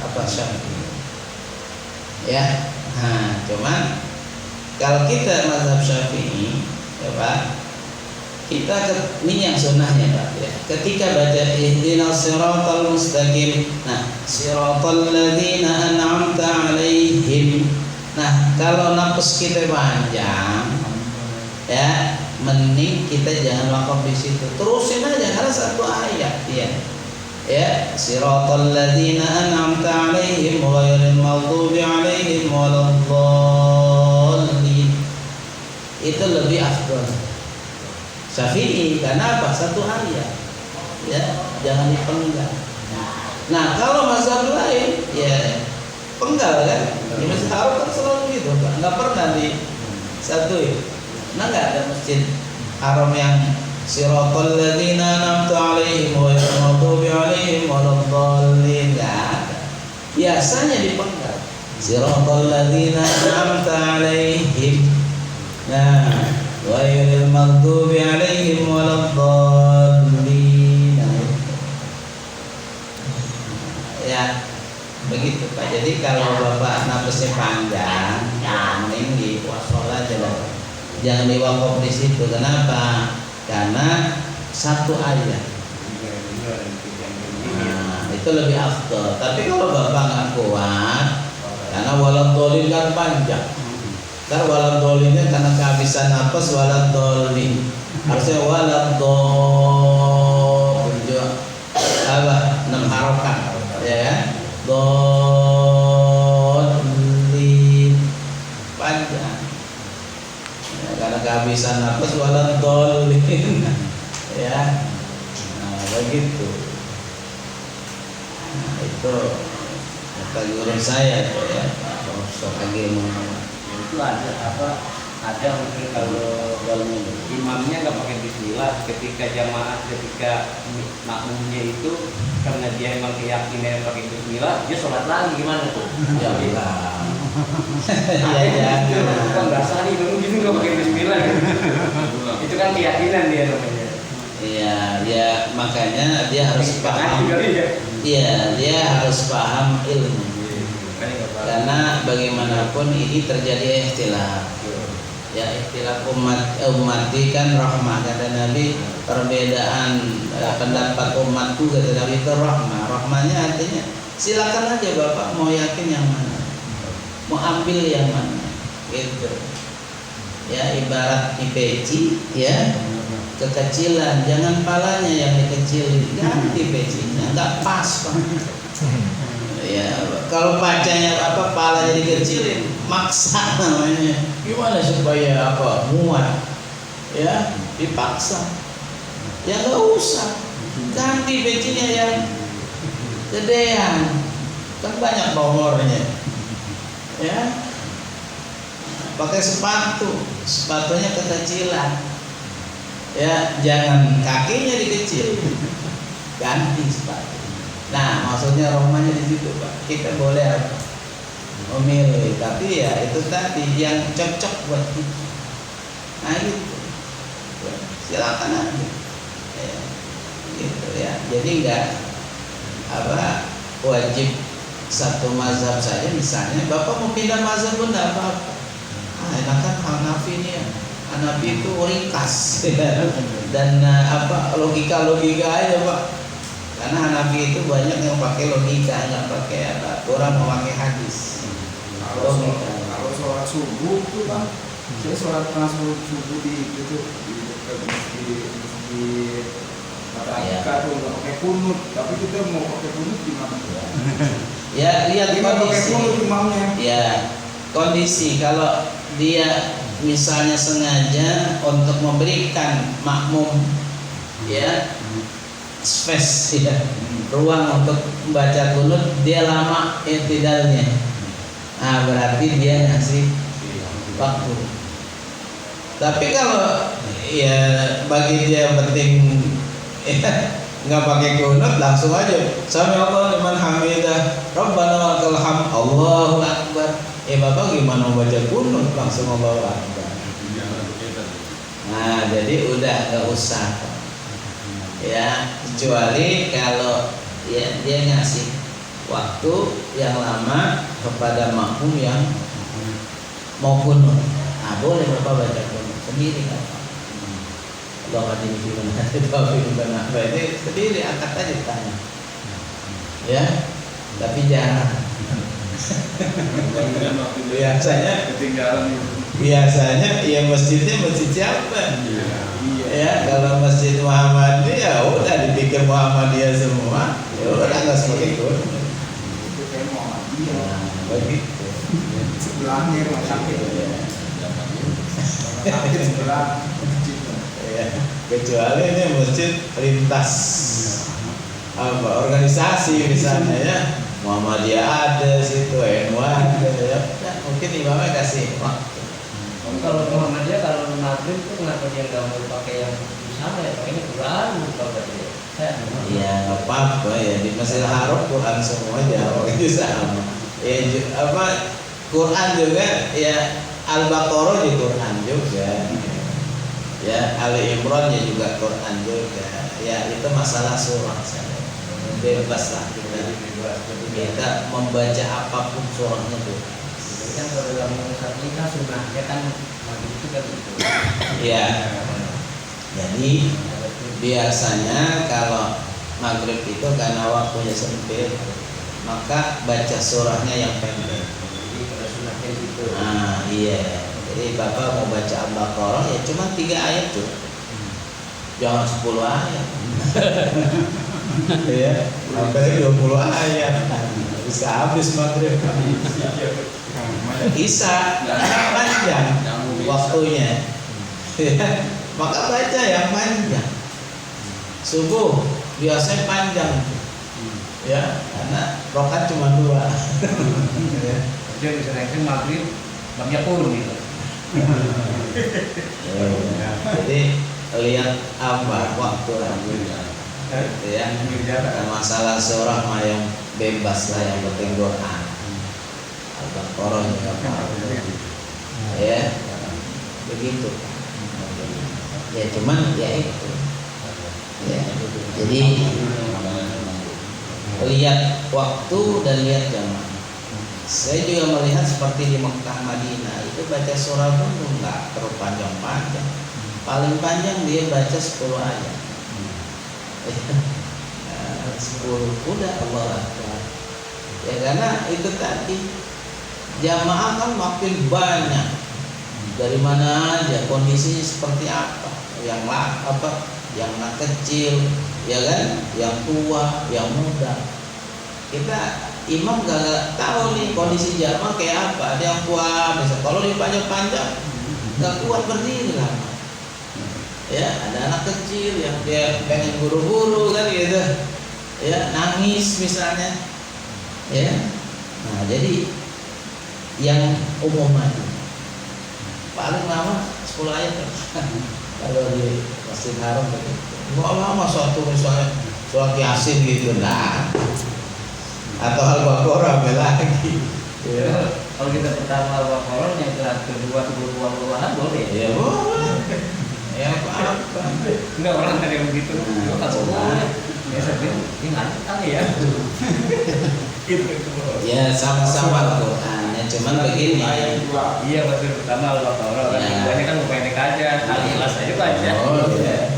apa Syafi'i. Ya. Nah, cuman kalau kita mazhab Syafi'i, ya Pak, kita ini yang sunnahnya Pak ya. Ketika baca ihdinas siratal mustaqim, nah siratal ladzina an'amta 'alaihim. Nah, kalau nafas kita panjang ya, mending kita jangan wakaf di situ. Terusin aja karena satu ayat ya. Ya, siratal ladzina an'amta 'alaihim ghairil maghdubi 'alaihim waladdallin. Itu lebih afdal. Syafi'i karena apa? Satu ayat. Ya, jangan dipenggal. Nah, kalau mazhab lain ya penggal kan? Di Masjid Haram kan selalu gitu, Pak. Enggak pernah di satuin. Nah, enggak ada Masjid Haram yang siratal ladzina an'amta 'alaihim ghairil maghdubi 'alaihim waladdallin. Enggak ada. Biasanya dipenggal. Siratal ladzina an'amta 'alaihim. Nah, ghairil maghdubi 'alaihim waladdallin. Ya, begitu Pak. Jadi kalau Bapak nafasnya panjang, ya mending di sholat aja lah. Jangan diwakaf di situ. Kenapa? Karena satu ayat. Nah, itu lebih afdal. Tapi kalau Bapak nggak kuat, karena waladdallin kan panjang. Ntar waladdolinnya karena kehabisan nafas waladdallin. Harusnya waladdallin. Apa? 6 harokat. Ya, dolin panjang ya, karena kehabisan nafas waladdallin ya. Nah, begitu. Nah, itu kata guru saya tuh ya, Pak Profesor Agil Muhammad. Itu ada mungkin kalau imamnya nggak pakai bismillah ketika jamaah, ketika makmumnya itu karena dia emang keyakinan pakai bismillah, dia sholat lagi gimana tuh? Ya Allah. Ya jangan. Bukan dasar nih, dulu gitu nggak pakai bismillah kan? Itu kan keyakinan dia namanya. Iya, dia makanya dia harus paham. Iya, dia harus paham ilmu. Karena bagaimanapun ini terjadi ikhtilaf. Ya, ikhtilaf ummati kan rahmah, kata Nabi. Perbedaan pendapat umatku kata Nabi itu rahmah. Rahmahnya artinya silakan aja Bapak mau yakin yang mana, mau ambil yang mana, gitu. Ya, ibarat peci, ya, kekecilan, jangan palanya yang dikecilin, ganti pecinya, nggak pas Pak. Ya, kalau pacanya palanya dikecilin, maksa namanya. Gimana supaya muat? Ya, dipaksa. Ya nggak usah, ganti pecinya yang gedean, kan banyak nomornya. Ya, pakai sepatunya kekecilan. Ya, jangan kakinya dikecil, ganti sepatu. Nah, maksudnya romannya di situ Pak. Kita boleh memilih, tapi ya itu tadi yang cocok buat kita. Nah gitu, silakan aja. Ya, gitu ya. Jadi enggak wajib satu mazhab saja. Misalnya Bapak mau pindah mazhab pun enggak apa-apa. Enakan Hanafi ini ya. Hanafi itu ringkas dan logika aja Pak. Karena Hanafi itu banyak yang pakai logika, nggak pakai kurang memakai hadis. Kalau sholat subuh tuh Bang, saya sholat subuh di Madrasah tuh nggak pakai kunut, tapi kita mau pakai kunut gimana? Ya lihat kondisi. Imamnya. Ya kondisi kalau dia misalnya sengaja untuk memberikan makmum ya space ya, ruang untuk membaca kunut, dia lama i'tidalnya. Nah, berarti dia ngasih waktu. Tapi kalau ya bagi dia penting ya, nggak pakai kunut, langsung aja sami Allah liman hamidah Rabbana walakal hamd Allahu akbar. Bapak gimana mau baca kunut langsung membawa akbar. Nah, jadi udah nggak usah ya, kecuali kalau ya dia ngasih waktu yang lama kepada makmum yang mau kunut. Nah, boleh Bapak baca kunut sendiri kan? Kalau hadis gimana itu gimana? Berarti sendiri angkat aja tanya. Ya, tapi jangan. Biasanya ya masjidnya masjid siapa? Ya, kalau masjid Muhammadiyah ya udah dipikir Muhammadiyah semua. Ya udah nggak seperti itu. Itu kayak Muhammadiyah. Nah, begitu. Sebelahnya rumah sakit. Sakit sebelah. Ya, kecuali ini masjid lintas organisasi misalnya ya, Muhammadiyah ada situ, NU ada ya. Mungkin imamnya kasih waktu. Kalau Muhammadiyah kalau maghrib tuh kenapa dia nggak mau pakai yang sama ya, pakainya Quran kalau dia. Iya nggak apa-apa ya, di Masjidil Haram Quran semua jauh itu sama. Ya Quran juga ya, Al-Baqarah juga Quran juga. Ya, Ali Imran juga Quran juga. Ya, itu masalah surah saja. Bebas lah kita membaca apapun surahnya tuh. Kan kalau dalam satu nikah sunnahnya kan itu kan itu. Ya. Jadi biasanya kalau maghrib itu karena waktunya sempit, maka baca surahnya yang pendek. Jadi kalau sunnahnya itu. Nah, iya. Jadi Bapak mau baca Al-Baqarah ya cuma 3 ayat tuh. Jangan 10 ayat. Ya, sampai 20 ayat. Bisa habis maghrib. Bisa, panjang waktunya. Ya, maka baca yang panjang. Subuh biasanya panjang. Ya, karena rokat cuma 2. Ya. Jadi sering maghrib banyak pun gitu. Ya, jadi lihat apa waktu ya. Masalah seorang mah yang bebas lah, yang penting doa. Al-Baqarah juga ya, begitu. Ya cuman ya itu. Ya, jadi lihat waktu dan lihat jamaah. Saya juga melihat seperti di Mekah Madinah itu baca surah pun enggak terlalu panjang-panjang. Paling panjang dia baca 10 ayat. 10 udah Allah Akbar. Ya karena itu tadi jamaah kan makin banyak. Dari mana aja kondisinya seperti apa? Yang yang anak kecil, ya kan? Yang tua, yang muda. Kita imam gak tahu nih kondisi jamaah kayak apa. Ada yang tua, bisa kalau dipanjang-panjang gak kuat berdiri lama. Ya, ada anak kecil yang dia pengen buru-buru kan gitu. Ya, nangis misalnya. Ya. Nah, jadi yang umum aja. Paling lama 10 ayat. Kalau di Masjid Haram begitu. Enggak lama suatu misalnya surat Yasin gitu nah. Atau Al-Baqarah lagi. Ya. Kalau kita pertama Al-Baqarah, yang kedua sebelum buah-buahan boleh. Ya boleh. Ya apa? Enggak, orang ada yang begitu. Ya saya ingat kali ya. Ya sama-sama Al-Quran. Ya cuman begini. Iya, baca pertama Al-Baqarah, kan keduanya kan mau pendek aja, Al-Ikhlas aja baca. Oh iya.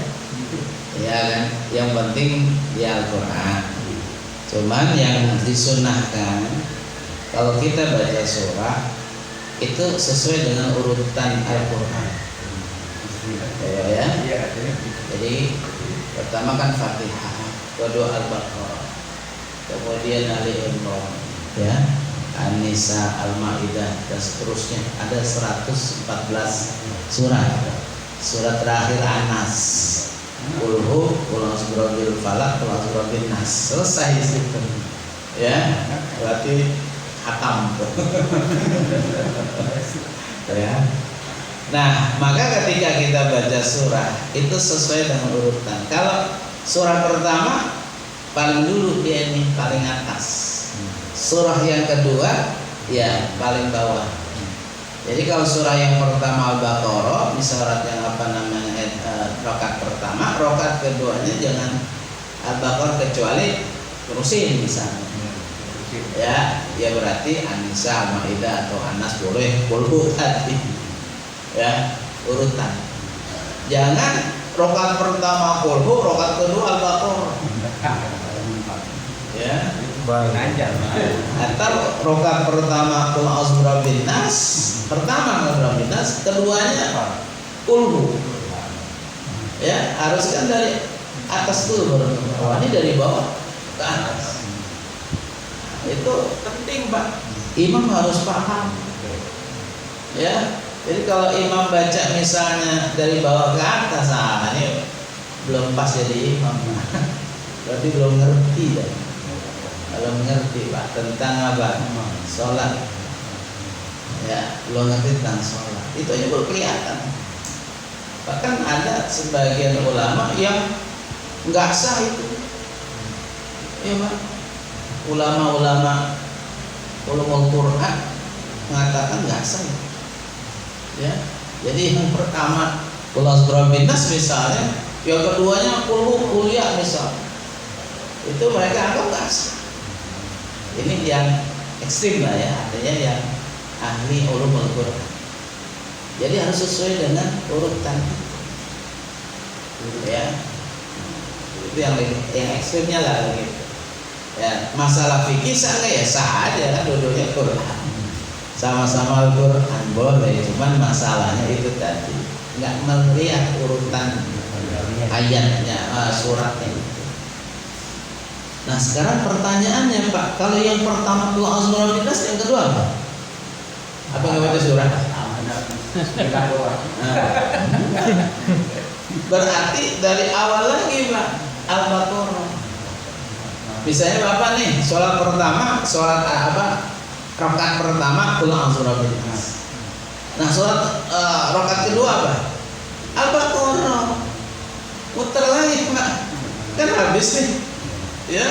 Ya kan, yang penting di Al-Quran. Cuman yang disunahkan kalau kita baca surah itu sesuai dengan urutan Al-Quran. Ya. Jadi pertama kan Fatihah, kedua Al-Baqarah, kemudian Ali Imran, ya, An-Nisa, Al-Maidah dan seterusnya. Ada 114 surat. Surat terakhir Anas. Qulhu, qul a'udzu birabbil falaq, qul a'udzu birabbin nas. Selesai situ. Ya, berarti hatam. Ya. Nah, maka ketika kita baca surah itu sesuai dengan urutan. Kalau surah pertama paling dulu dia ini paling atas. Surah yang kedua ya paling bawah. Jadi kalau surah yang pertama Al-Baqarah, ini surat yang rakaat pertama, rakaat keduanya jangan Al-Baqarah kecuali terusin misalnya. Ya berarti An-Nisa, Al-Maidah atau Anas boleh, Qulhu tadi. Ya, urutan. Jangan rakaat pertama Qulhu, rakaat kedua Al-Baqarah. Ya. Ngajar. Atau rakaat pertama Qul a'udzu birabbin nas, pertama Qul birabbin nas, keduanya Qulhu. Ya, harus kan dari atas dulu baru ke bawah. Ini dari bawah ke atas. Itu penting, Pak. Imam harus paham. Ya. Jadi kalau imam baca misalnya dari bawah ke atas, ini belum pas jadi imam. Berarti belum ngerti dah. Belum ngerti Pak tentang apa? Sholat. Ya, belum ngerti tentang sholat. Itu aja baru kelihatan. Bahkan ada sebagian ulama yang nggak sah itu. Ya Pak. Ulama-ulama ulumul Quran mengatakan nggak sah itu. Ya, jadi yang pertama Qul a'udzu birabbin nas misalnya, yang keduanya Qulhu kuliah misal, itu mereka anggap nggak sah. Ini yang ekstrim lah ya, artinya yang ahli ulumul Quran. Jadi harus sesuai dengan urutan. Ya, itu yang ekstrimnya lah gitu. Ya, masalah fikih sah nggak ya, sah aja kan, dua-duanya Quran. Sama-sama Al-Quran boleh, cuman masalahnya itu tadi nggak melihat urutan ayatnya, suratnya itu. Nah sekarang pertanyaannya Pak, kalau yang pertama Qul a'udzu birabbin nas, yang kedua apa? Apa nggak baca surat? Berarti dari awal lagi Pak Al-Baqarah. Misalnya bapak nih sholat pertama, sholat rakaat pertama pulang surah nas. Nah sholat rakaat kedua apa? Al-Baqarah. Muter lagi pak, kan habis nih. Ya,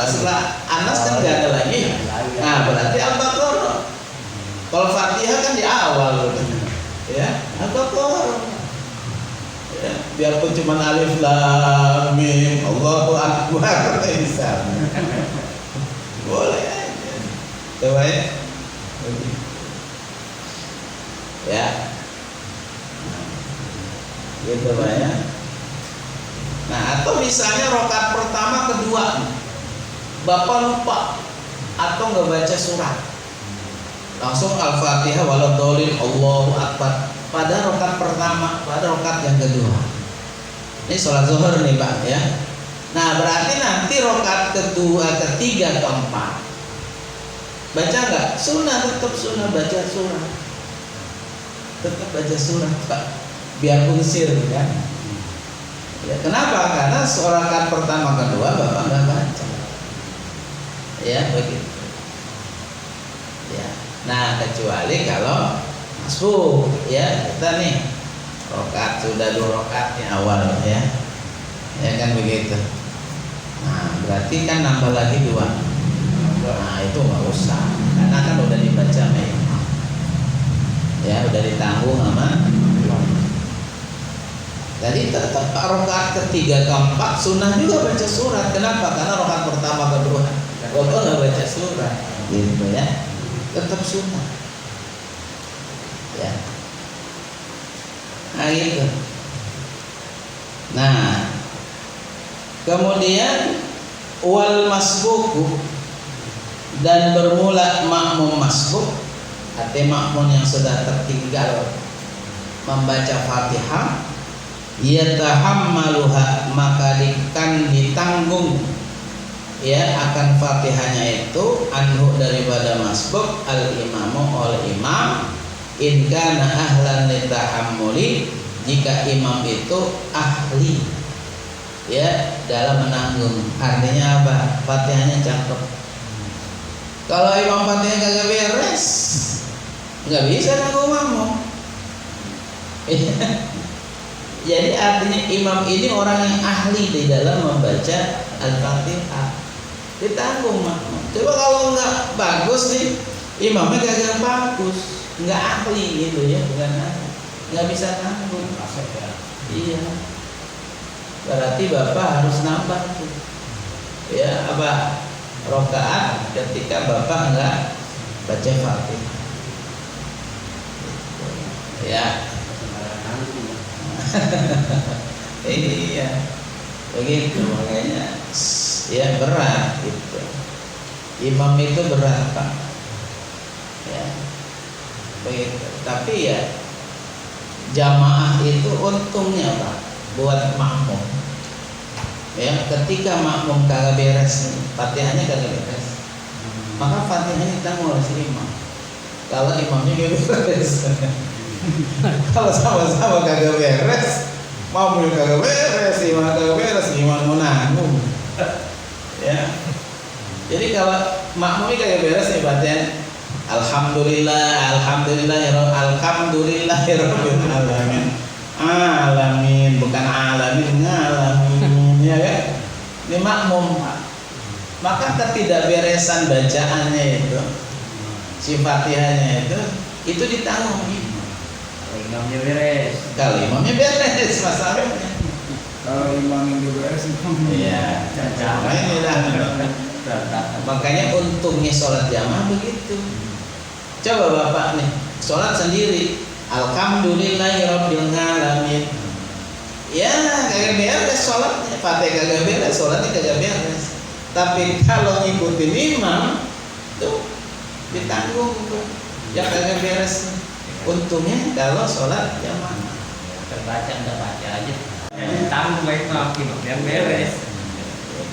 setelah Anas kan nggak ada lagi. Nah berarti Al-Baqarah. Kalau Fatihah kan di awal, ya Al-Baqarah. Ya, biarpun cuma alif lam mim Allahu akbar misalnya. Boleh aja. Coba ya. Ya. Gitu Pak ya. Nah, atau misalnya rakaat pertama kedua Bapak lupa atau nggak baca surat. Langsung Al-Fatihah waladhdallin Allahu akbar pada rakaat pertama, pada rakaat yang kedua. Ini sholat zuhur nih Pak ya. Nah, berarti nanti rakaat kedua, ketiga, keempat baca nggak? Sunnah, tetap sunnah baca surat. Tetap baca surat Pak. Biarpun sir kan. Ya, kenapa? Karena rakaat pertama kedua Bapak nggak baca. Ya, begitu. Ya. Nah, kecuali kalau masbuk ya, kita nih rakaat sudah 2 rakaat yang awal ya. Ya kan begitu. Nah, berarti kan nambah lagi 2. Nah, itu nggak usah. Karena kan udah dibaca nih. Ya, udah ditanggung sama. Jadi tetap rakaat ketiga keempat sunnah juga baca surat. Kenapa? Karena rakaat pertama kedua Bapak nggak baca surat, gitu ya. Tetap sunnah. Ya. Nah gitu. Nah, kemudian wal masbuku, dan bermula makmum masbuk, artinya makmum yang sudah tertinggal membaca Fatihah, yatahammaluha, maka ditanggung ya akan Fatihahnya itu anhu daripada masbuk al imamu oleh imam in kana ahlan litahammuli, jika imam itu ahli ya dalam menanggung. Artinya apa? Fatihahnya cakep. Kalau imam Fatihah kagak beres, nggak bisa nanggung makmum. Jadi artinya imam ini orang yang ahli di dalam membaca Al-Fatihah, ditanggung makmum. Coba kalau nggak bagus nih, imamnya kagak bagus, nggak ahli gitu ya, bukan ahli, nggak bisa tanggung. Iya, berarti bapak harus nambah tuh. Ya apa? Rakaat ketika bapak nggak baca Fatihah. Ya. Iya, begitu makanya ya berat gitu. Imam itu berat Pak. Ya, begitu. Tapi ya jamaah itu untungnya Pak buat makmum. Ya, ketika makmum kagak beres, Fatihahnya kagak beres, maka Fatihahnya ditanggung oleh si imam. Kalau imamnya kagak beres. Kalau sama-sama kagak beres, mau kagak beres, imam kagak beres, imam mau nanggung. Ya. Jadi kalau makmumnya kagak beres nih batin, alhamdulillahirabbil alamin. Alamin bukan alamin, ngalamin ya kan? Ini makmum. Maka ketidakberesan bacaannya itu, si Fatihahnya itu ditanggung. Imamnya beres. Kalau imamnya beres masalahnya. Kalau imam yang beres itu Iya. Makanya untungnya sholat jamaah begitu. Coba bapak nih sholat sendiri, alhamdulillahirabbil alamin. Ya kagak beres sholatnya, Fatihah kagak beres, sholatnya kagak beres. Tapi kalau ngikutin imam tuh ditanggung tuh, ya kagak beres. Untungnya kalau sholat jamaah Terbaca nggak baca aja. Jadi tanggung baik imam yang beres.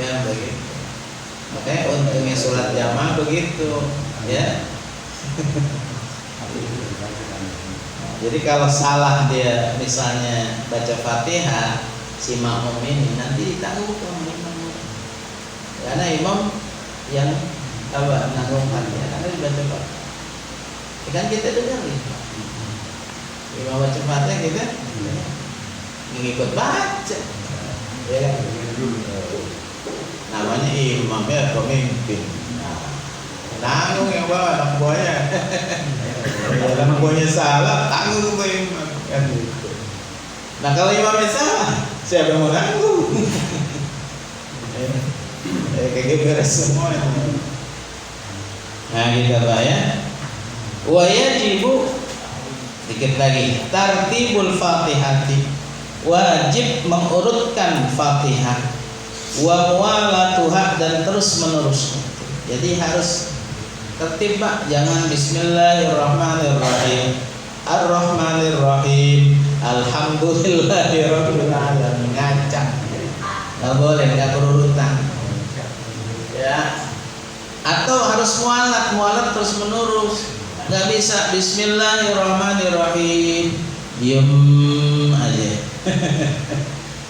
ya begitu. Makanya untungnya sholat jamaah begitu ya. Jadi kalau salah dia misalnya baca Fatihah, si makmum ini nanti ditanggung sama imam. Karena imam yang nanggungkannya, karena dibaca Fatihah. Kan kita dengar nih, imam baca Fatihah kita ngikut baca, ya kan? Namanya imamnya pemimpin. Nanggung yang bawa anak buahnya. Anak buahnya salah, tanggung ke imam kan gitu. Nah kalau imamnya salah, siapa yang mau nanggung? Kayak beres semua. Nah kita Pak ya. Wa yajibu dikit lagi tartibul Fatihati, wajib mengurutkan Fatihah, wa muwalatuha, dan terus menerusnya. Jadi harus tertib Pak, jangan bismillahirrahmanirrahim, ar-rahmanirrahim, alhamdulillahirabbil alamin, ngacak. Enggak boleh, enggak berurutan. Ya. Atau harus mualat terus menerus. Enggak bisa bismillahirrahmanirrahim, diem aja.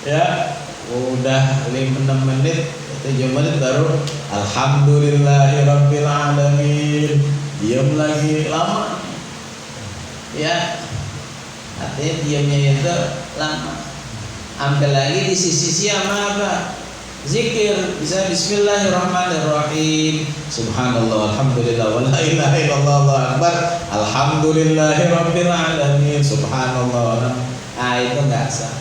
Ya, udah 5-6 menit, 7 menit baru alhamdulillahirabbil alamin, diem lagi lama. Ya. Artinya diamnya itu lama. Ambil lagi di sisi sama apa? Zikir, bisa bismillahirrahmanirrahim, subhanallah, alhamdulillah, wa la ilaha illallah, Allahu akbar, alhamdulillahirabbil alamin, subhanallah. Ah itu enggak sah.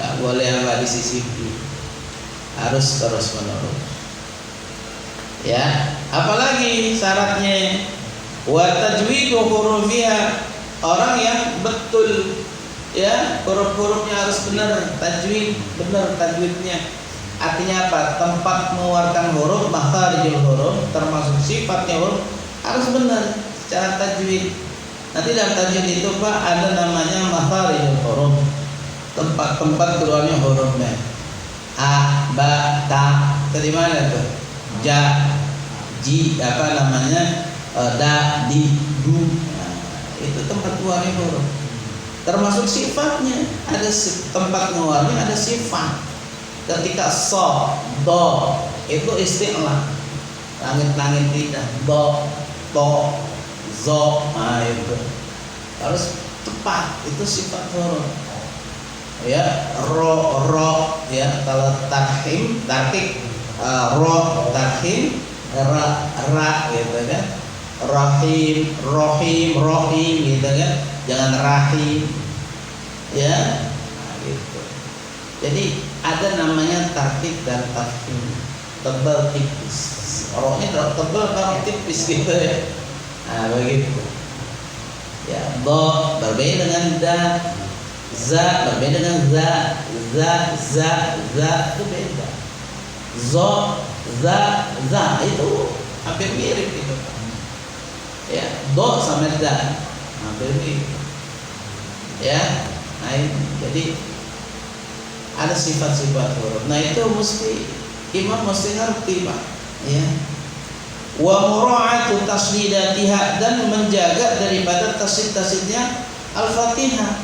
Enggak boleh apa di sisi harus terus menerus. Ya, apalagi syaratnya wa tajwidu hurufiha, orang yang betul ya huruf-hurufnya harus benar, tajwid benar tajwidnya. Artinya apa? Tempat mengeluarkan huruf, makharijul huruf, termasuk sifatnya huruf harus benar secara tajwid. Nanti dalam tajwid itu Pak ada namanya makharijul huruf, tempat keluarnya hurufnya. A, ba, ta, dari mana tuh? Ja, ji, apa namanya? Da, di, du. Nah, itu tempat keluarnya huruf. Termasuk sifatnya, ada tempat keluarnya, ada sifat. Ketika so, do, itu istilah langit-langit tidak, do, to, zo, nah itu harus tepat, itu sifat huruf. Ya, ro, ya kalau tarhim, tarkik, ro, tarhim, ra, gitu kan, rahim, rohim, gitu kan, jangan rahim, ya, nah, gitu. Jadi ada namanya tarkik dan tarhim, tebal tipis. Rohnya tebal kalau tipis gitu ya. Nah begitu. Ya, do berbeda dengan da, za berbeda dengan za itu beda. Zo, za itu hampir mirip gitu. Ya, do sama da hampir mirip. Ya, nah ini jadi ada sifat-sifat huruf. Nah itu imam mesti ngerti Pak. Ya. Wa mura'atu tasdidatiha, dan menjaga daripada tasdid-tasdidnya Al-Fatihah.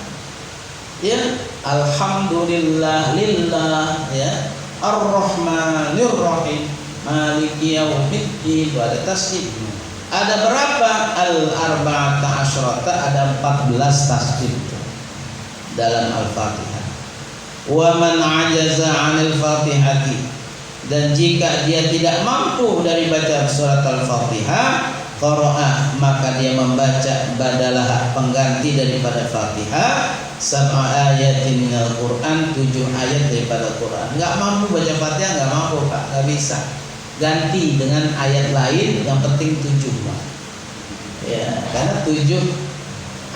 Ya, alhamdulillah lillah, ya, ar-rahmanir-rahim, maliki yaumiddin, ada tasdid. Ada berapa? Al-arba'ata asyrata, ada 14 tasdid dalam Al-Fatihah. Wa man ajaza 'anil Fatihati, dan jika dia tidak mampu dari baca surat Al-Fatihah, qara'a, maka dia membaca badalah, pengganti daripada Fatihah, sab'a ayatin minal Quran, 7 ayat daripada Quran. Enggak mampu baca Fatihah, enggak mampu Pak, enggak bisa. Ganti dengan ayat lain, yang penting 7 Pak. Ya, karena 7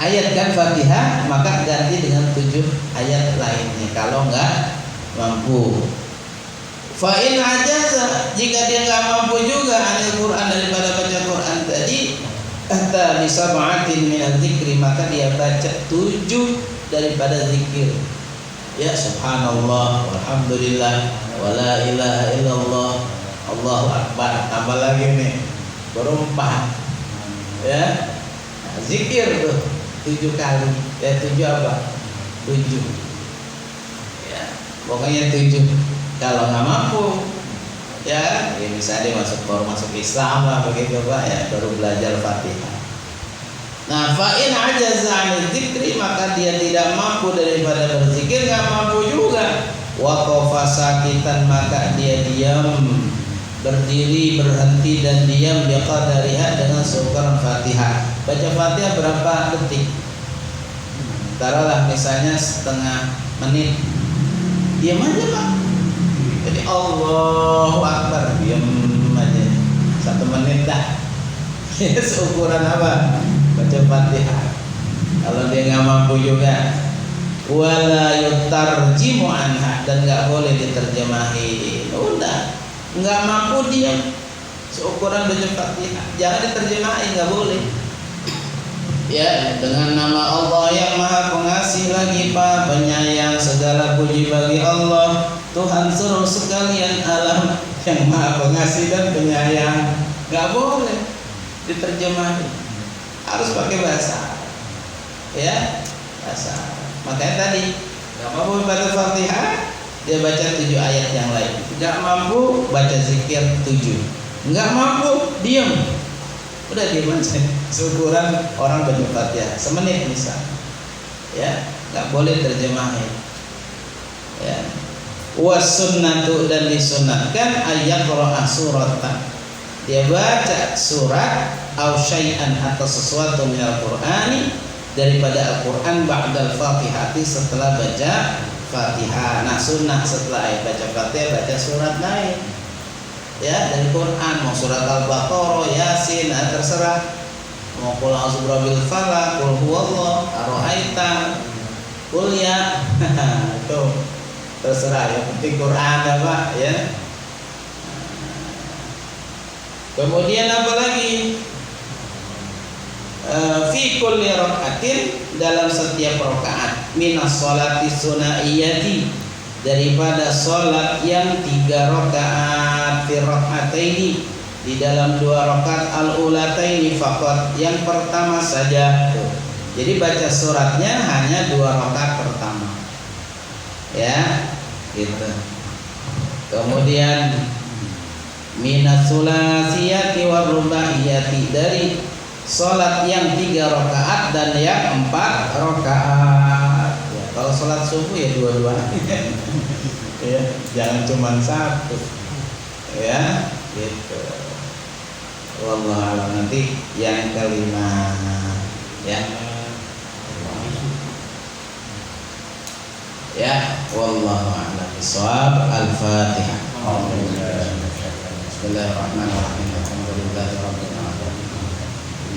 ayat kan Fatihah, maka ganti dengan 7 ayat lainnya kalau enggak mampu. Fa in ajaza, jika dia enggak mampu juga anil Quran, daripada baca Quran tadi, ata bi sab'atin min dzikri, maka dia baca 7 daripada zikir. Ya, subhanallah, walhamdulillah, wala ilaha illallah, Allahu akbar. Tambah lagi nih, berempat. Ya. Nah, zikir tuh 7 kali. Ya 7 apa? 7. Ya, pokoknya 7. Kalau nggak mampu Ya, misalnya baru masuk Islam lah begitu Pak ya, baru belajar Fatihah. Nah, fa'in ajaza 'anil dzikri, maka dia tidak mampu daripada berzikir, nggak mampu juga. Waqafa sakitan, maka dia diam, berdiri, berhenti dan diam biqadariha dengan seukuran Fatihah. Baca Fatihah berapa detik? Taruhlah misalnya setengah menit. Diam aja Pak. Jadi Allahu Akbar, diam aja 1 menit dah. Seukuran apa? Baca Fatihah. Kalau dia nggak mampu juga, wala yutarjimu anha, dan nggak boleh diterjemahin. Udah, nggak mampu diam, seukuran baca Fatihah, jangan diterjemahin, nggak boleh. Ya, dengan nama Allah yang Maha Pengasih lagi Pak, penyayang, segala puji bagi Allah, Tuhan seluruh sekalian alam yang Maha Pengasih dan penyayang. Nggak boleh diterjemahin, harus pakai bahasa, ya, bahasa. Makanya tadi nggak mampu baca Fatihah, dia baca 7 ayat yang lain. Nggak mampu baca zikir 7, nggak mampu diam. Udah diam aja, seukuran orang baca Fatihah semenit misal, ya, nggak boleh terjemahin. Ya, wasunnatu, dan disunatkan ayat qira'ah suratan, dia baca surat au syai'an atau sesuatu minal Qur'ani daripada Al-Qur'an ba'dal Fatihati, setelah baca Fatihah. Nah, sunnah setelah baca Fatihah baca surat lain, ya, dari Quran, mau surat Al-Baqarah, Yasin, terserah, mau qul a'udzu birabbil falaq, qul huwallah, ara'aita, qul ya. Itu terserah, yang penting Quran apa ya. Kemudian apa lagi? Fi kulli raka'atin, dalam setiap rakaat, minas sholati sunaiyati, daripada sholat yang 3 rakaat, fi raka'ataini, di dalam 2 rakaat, al-ulataini faqat, yang pertama saja. Jadi baca suratnya hanya 2 rakaat pertama, ya, gitu. Kemudian minas sulasiyati wa rubaiyati, dari sholat yang 3 rakaat dan yang 4 rakaat. Ya, kalau sholat subuh ya 2-2. Ya, jangan cuma 1. Ya, gitu. Wallahu a'lam. Nanti yang kelima, ya. Ya, wallahu a'lam bishawab. Al-Fatihah. Bismillahirrahmanirrahim. Alhamdulillahirabbil alamin.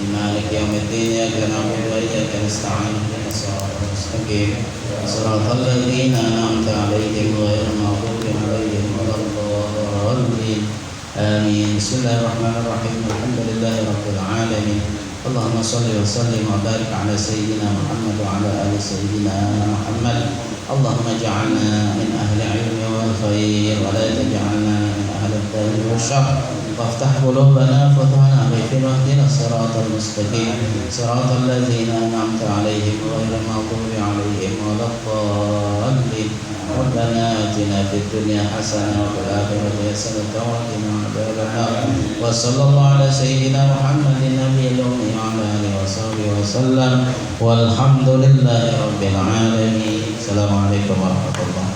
Maliki yaumiddin, iyyaka na'budu wa iyyaka nasta'in. Ihdinas siratal mustaqim. Shiratal ladzina an'amta 'alaihim ghairil maghdubi 'alaihim waladdallin. Amin. Bismillahirrahmanirrahim. Alhamdulillahirabbil alamin. Allahumma shalli wa sallim wa barik 'ala sayyidina Muhammad wa 'ala ali sayyidina Muhammad. Allahumma ij'alna min ahli 'ilmi wal khair wa la taj'alna min ahli ad-dhalal wal syarr. وافتح قلوبنا فتحنا عليهم واهدنا الصراط المستقيم صراط الذين أنعمت عليهم غير المغضوب عليهم ولا الضالين. ربنا آتنا في الدنيا حسنة وفي الآخرة حسنة وقنا عذاب النار. وصلى الله على سيدنا محمد النبي الأمي وعلى آله وصحبه وسلم والحمد لله رب العالمين. السلام عليكم ورحمة الله.